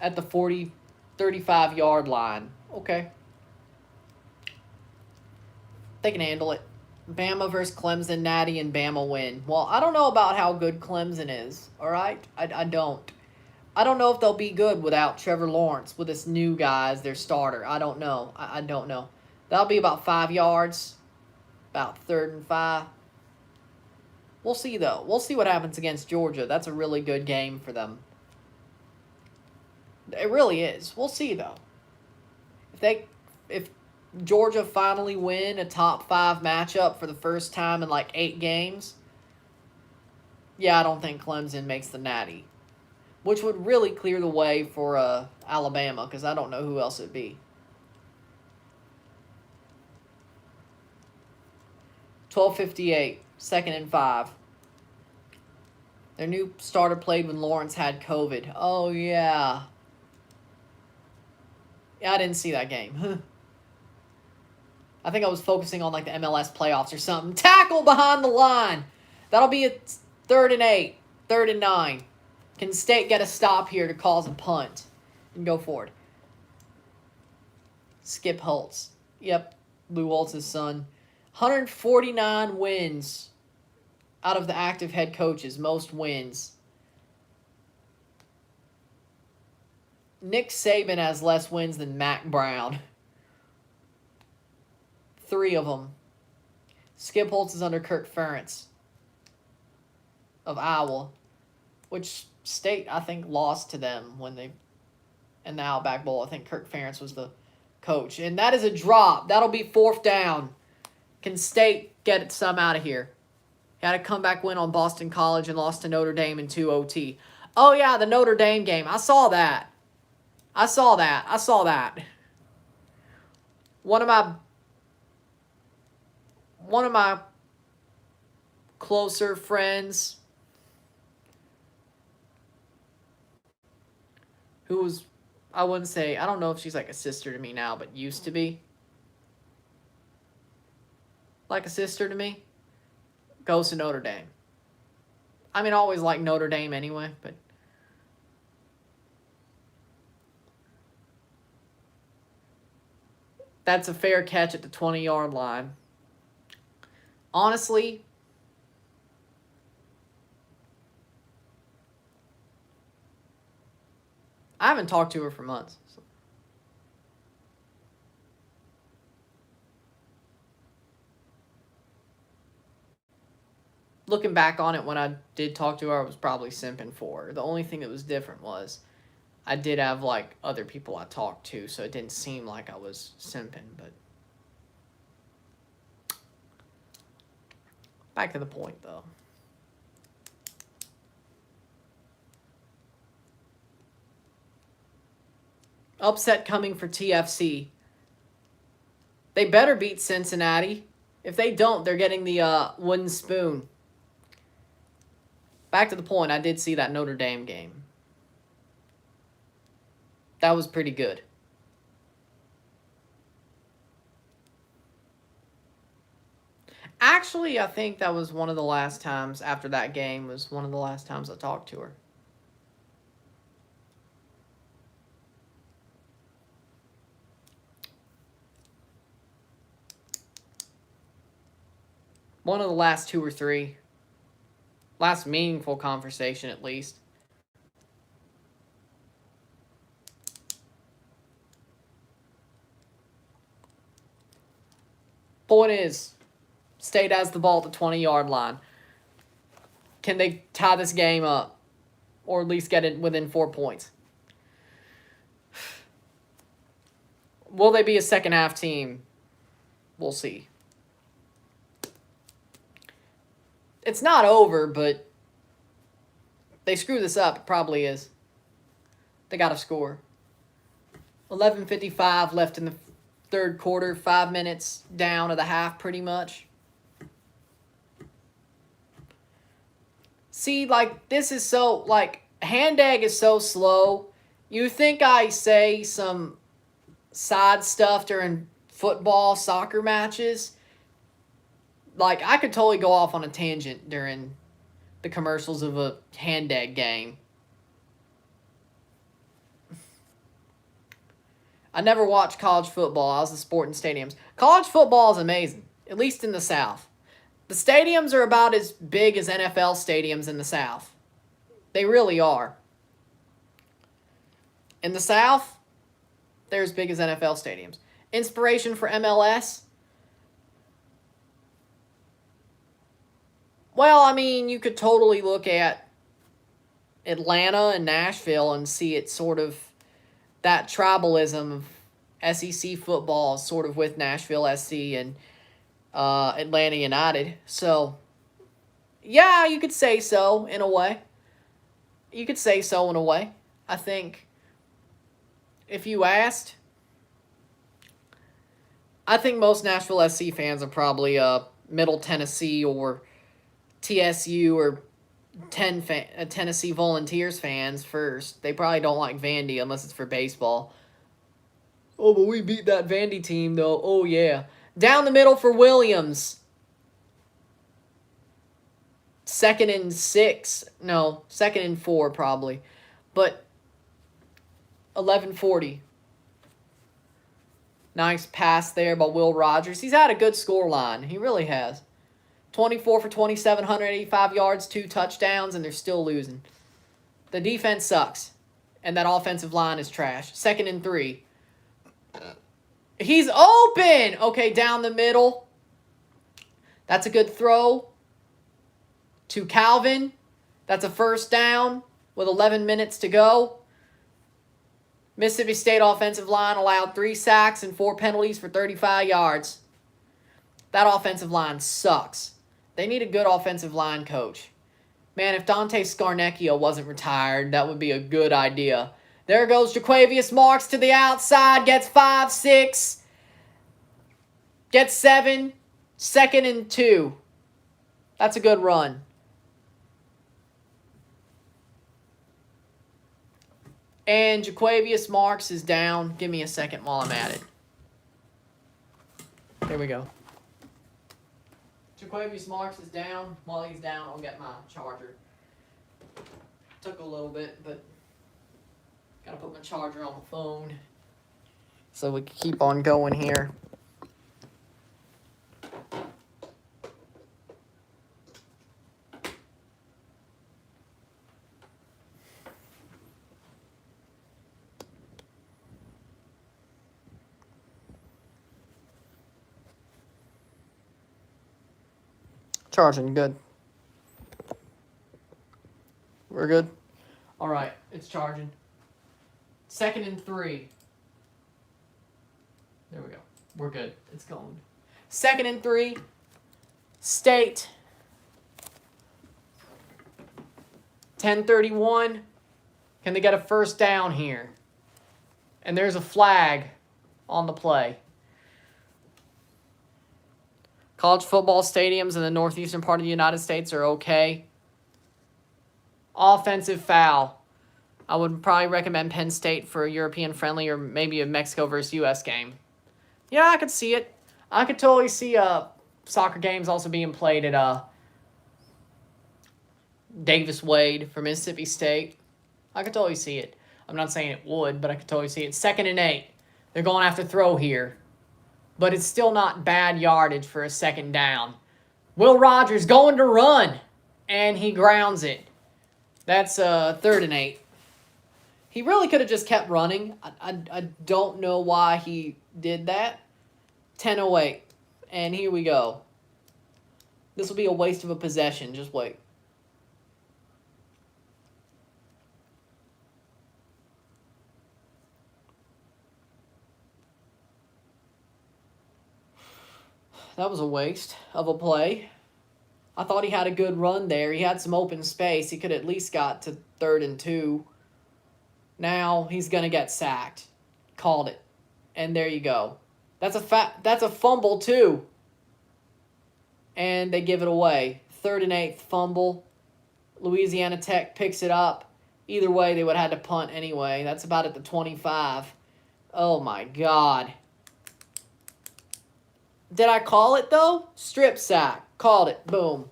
at the 35-yard line. Okay. They can handle it. Bama versus Clemson, Natty, and Bama win. Well, I don't know about how good Clemson is, all right? I don't. I don't know if they'll be good without Trevor Lawrence, with this new guy as their starter. I don't know. I don't know. That'll be about 5 yards, about 3rd and 5. We'll see, though. We'll see what happens against Georgia. That's a really good game for them. It really is. We'll see, though. If Georgia finally win a top 5 matchup for the first time in like 8 games, yeah, I don't think Clemson makes the Natty, which would really clear the way for Alabama, because I don't know who else it'd be. 12:58, 2nd and 5. Their new starter played when Lawrence had COVID. Oh, yeah. Yeah, I didn't see that game. I think I was focusing on like the MLS playoffs or something. Tackle behind the line. That'll be a 3rd and 8, 3rd and 9. Can State get a stop here to cause a punt and go forward? Skip Holtz. Yep, Lou Holtz's son. 149 wins out of the active head coaches. Most wins. Nick Saban has less wins than Mac Brown. 3 of them. Skip Holtz is under Kirk Ferentz of Iowa, which State, I think, lost to them when they in the Outback Bowl. I think Kirk Ferentz was the coach. And that is a drop. That'll be 4th down. Can State get some out of here? Had a comeback win on Boston College and lost to Notre Dame in 2 OT. Oh, yeah, the Notre Dame game. I saw that. One of my closer friends who was, I wouldn't say, I don't know if she's like a sister to me now, but used to be like a sister to me, goes to Notre Dame. I mean, I always liked Notre Dame anyway, but that's a fair catch at the 20-yard line. Honestly, I haven't talked to her for months. So. Looking back on it, when I did talk to her, I was probably simping for her. The only thing that was different was I did have, like, other people I talked to, so it didn't seem like I was simping, but back to the point, though. Upset coming for TFC. They better beat Cincinnati. If they don't, they're getting the wooden spoon. Back to the point, I did see that Notre Dame game. That was pretty good. Actually, I think that was one of the last times after that game was one of the last times I talked to her. One of the last 2 or 3. Last meaningful conversation, at least. Point is, State has the ball at the 20-yard line. Can they tie this game up? Or at least get it within 4 points? Will they be a second-half team? We'll see. It's not over, but they screw this up. It probably is. They got to score. 11:55 left in the third quarter. 5 minutes down of the half, pretty much. See, like, this is so, like, hand egg is so slow. You think I say some side stuff during football, soccer matches? Like, I could totally go off on a tangent during the commercials of a hand egg game. I never watched college football. I was the sport in stadiums. College football is amazing, at least in the South. The stadiums are about as big as NFL stadiums in the South. They really are. In the South, they're as big as NFL stadiums. Inspiration for MLS? Well, I mean, you could totally look at Atlanta and Nashville and see it sort of, that tribalism of SEC football sort of with Nashville SC and Atlanta United. So, yeah, you could say so in a way. I think if you asked, I think most Nashville SC fans are probably Middle Tennessee or TSU or Tennessee Volunteers fans first. They probably don't like Vandy unless it's for baseball. Oh, but we beat that Vandy team, though. Oh, yeah. Down the middle for Williams. 2nd and 6. No, 2nd and 4 probably. But 11:40. Nice pass there by Will Rogers. He's had a good score line. He really has. 24 for 27, 185 yards, 2 touchdowns, and they're still losing. The defense sucks. and that offensive line is trash. 2nd and 3. He's open! Okay, down the middle. That's a good throw to Calvin. That's a first down with 11 minutes to go. Mississippi State offensive line allowed 3 sacks and 4 penalties for 35 yards. That offensive line sucks. They need a good offensive line coach. Man, if Dante Scarnecchio wasn't retired, that would be a good idea. There goes Jaquavius Marks to the outside. Gets 5, 6. Gets 7. 2nd and 2. That's a good run. And Jaquavius Marks is down. Give me a second while I'm at it. There we go. Jaquavius Marks is down. While he's down, I'll get my charger. Took a little bit, but gotta put my charger on the phone so we can keep on going here. Charging, good. We're good? Alright, it's charging. 2nd and 3. There we go. We're good. It's going. 2nd and 3. State. 10:31. Can they get a first down here? And there's a flag on the play. College football stadiums in the northeastern part of the United States are okay. Offensive foul. I would probably recommend Penn State for a European friendly or maybe a Mexico versus U.S. game. Yeah, I could see it. I could totally see soccer games also being played at Davis Wade for Mississippi State. I could totally see it. I'm not saying it would, but I could totally see it. 2nd and 8. They're going after throw here. But it's still not bad yardage for a 2nd down. Will Rogers going to run, and he grounds it. That's 3rd and 8. He really could have just kept running. I don't know why he did that. 10:08, and here we go. This will be a waste of a possession. Just wait. That was a waste of a play. I thought he had a good run there. He had some open space. He could at least got to 3rd and 2. Now he's going to get sacked. Called it. And there you go. That's a fumble too. And they give it away. 3rd and 8 fumble. Louisiana Tech picks it up. Either way, they would have had to punt anyway. That's about at the 25. Oh my God. Did I call it, though? Strip sack. Called it. Boom.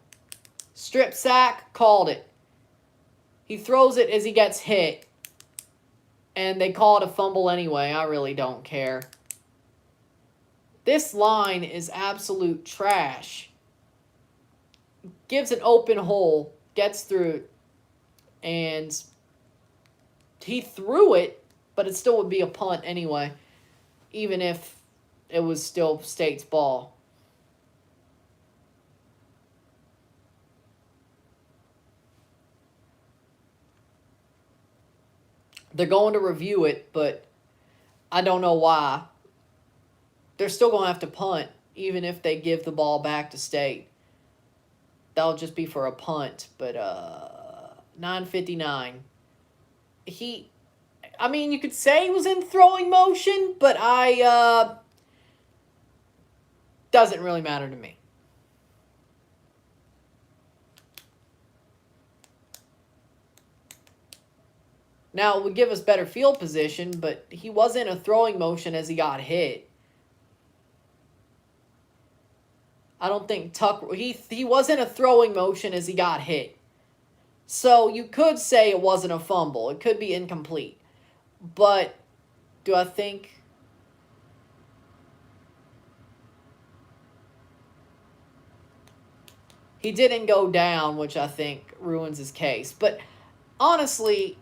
Strip sack. Called it. He throws it as he gets hit. And they call it a fumble anyway. I really don't care. This line is absolute trash. Gives an open hole. Gets through it. And he threw it, but it still would be a punt anyway. Even if it was still State's ball. They're going to review it, but I don't know why. They're still going to have to punt, even if they give the ball back to State. That'll just be for a punt, but 9:59. I mean, you could say he was in throwing motion, but doesn't really matter to me. Now, it would give us better field position, but he was in a throwing motion as he got hit. I don't think he was in a throwing motion as he got hit. So you could say it wasn't a fumble. It could be incomplete. But do I think... He didn't go down, which I think ruins his case. But honestly,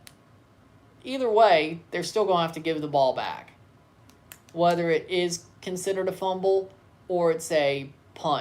either way, they're still going to have to give the ball back. Whether it is considered a fumble or it's a punt.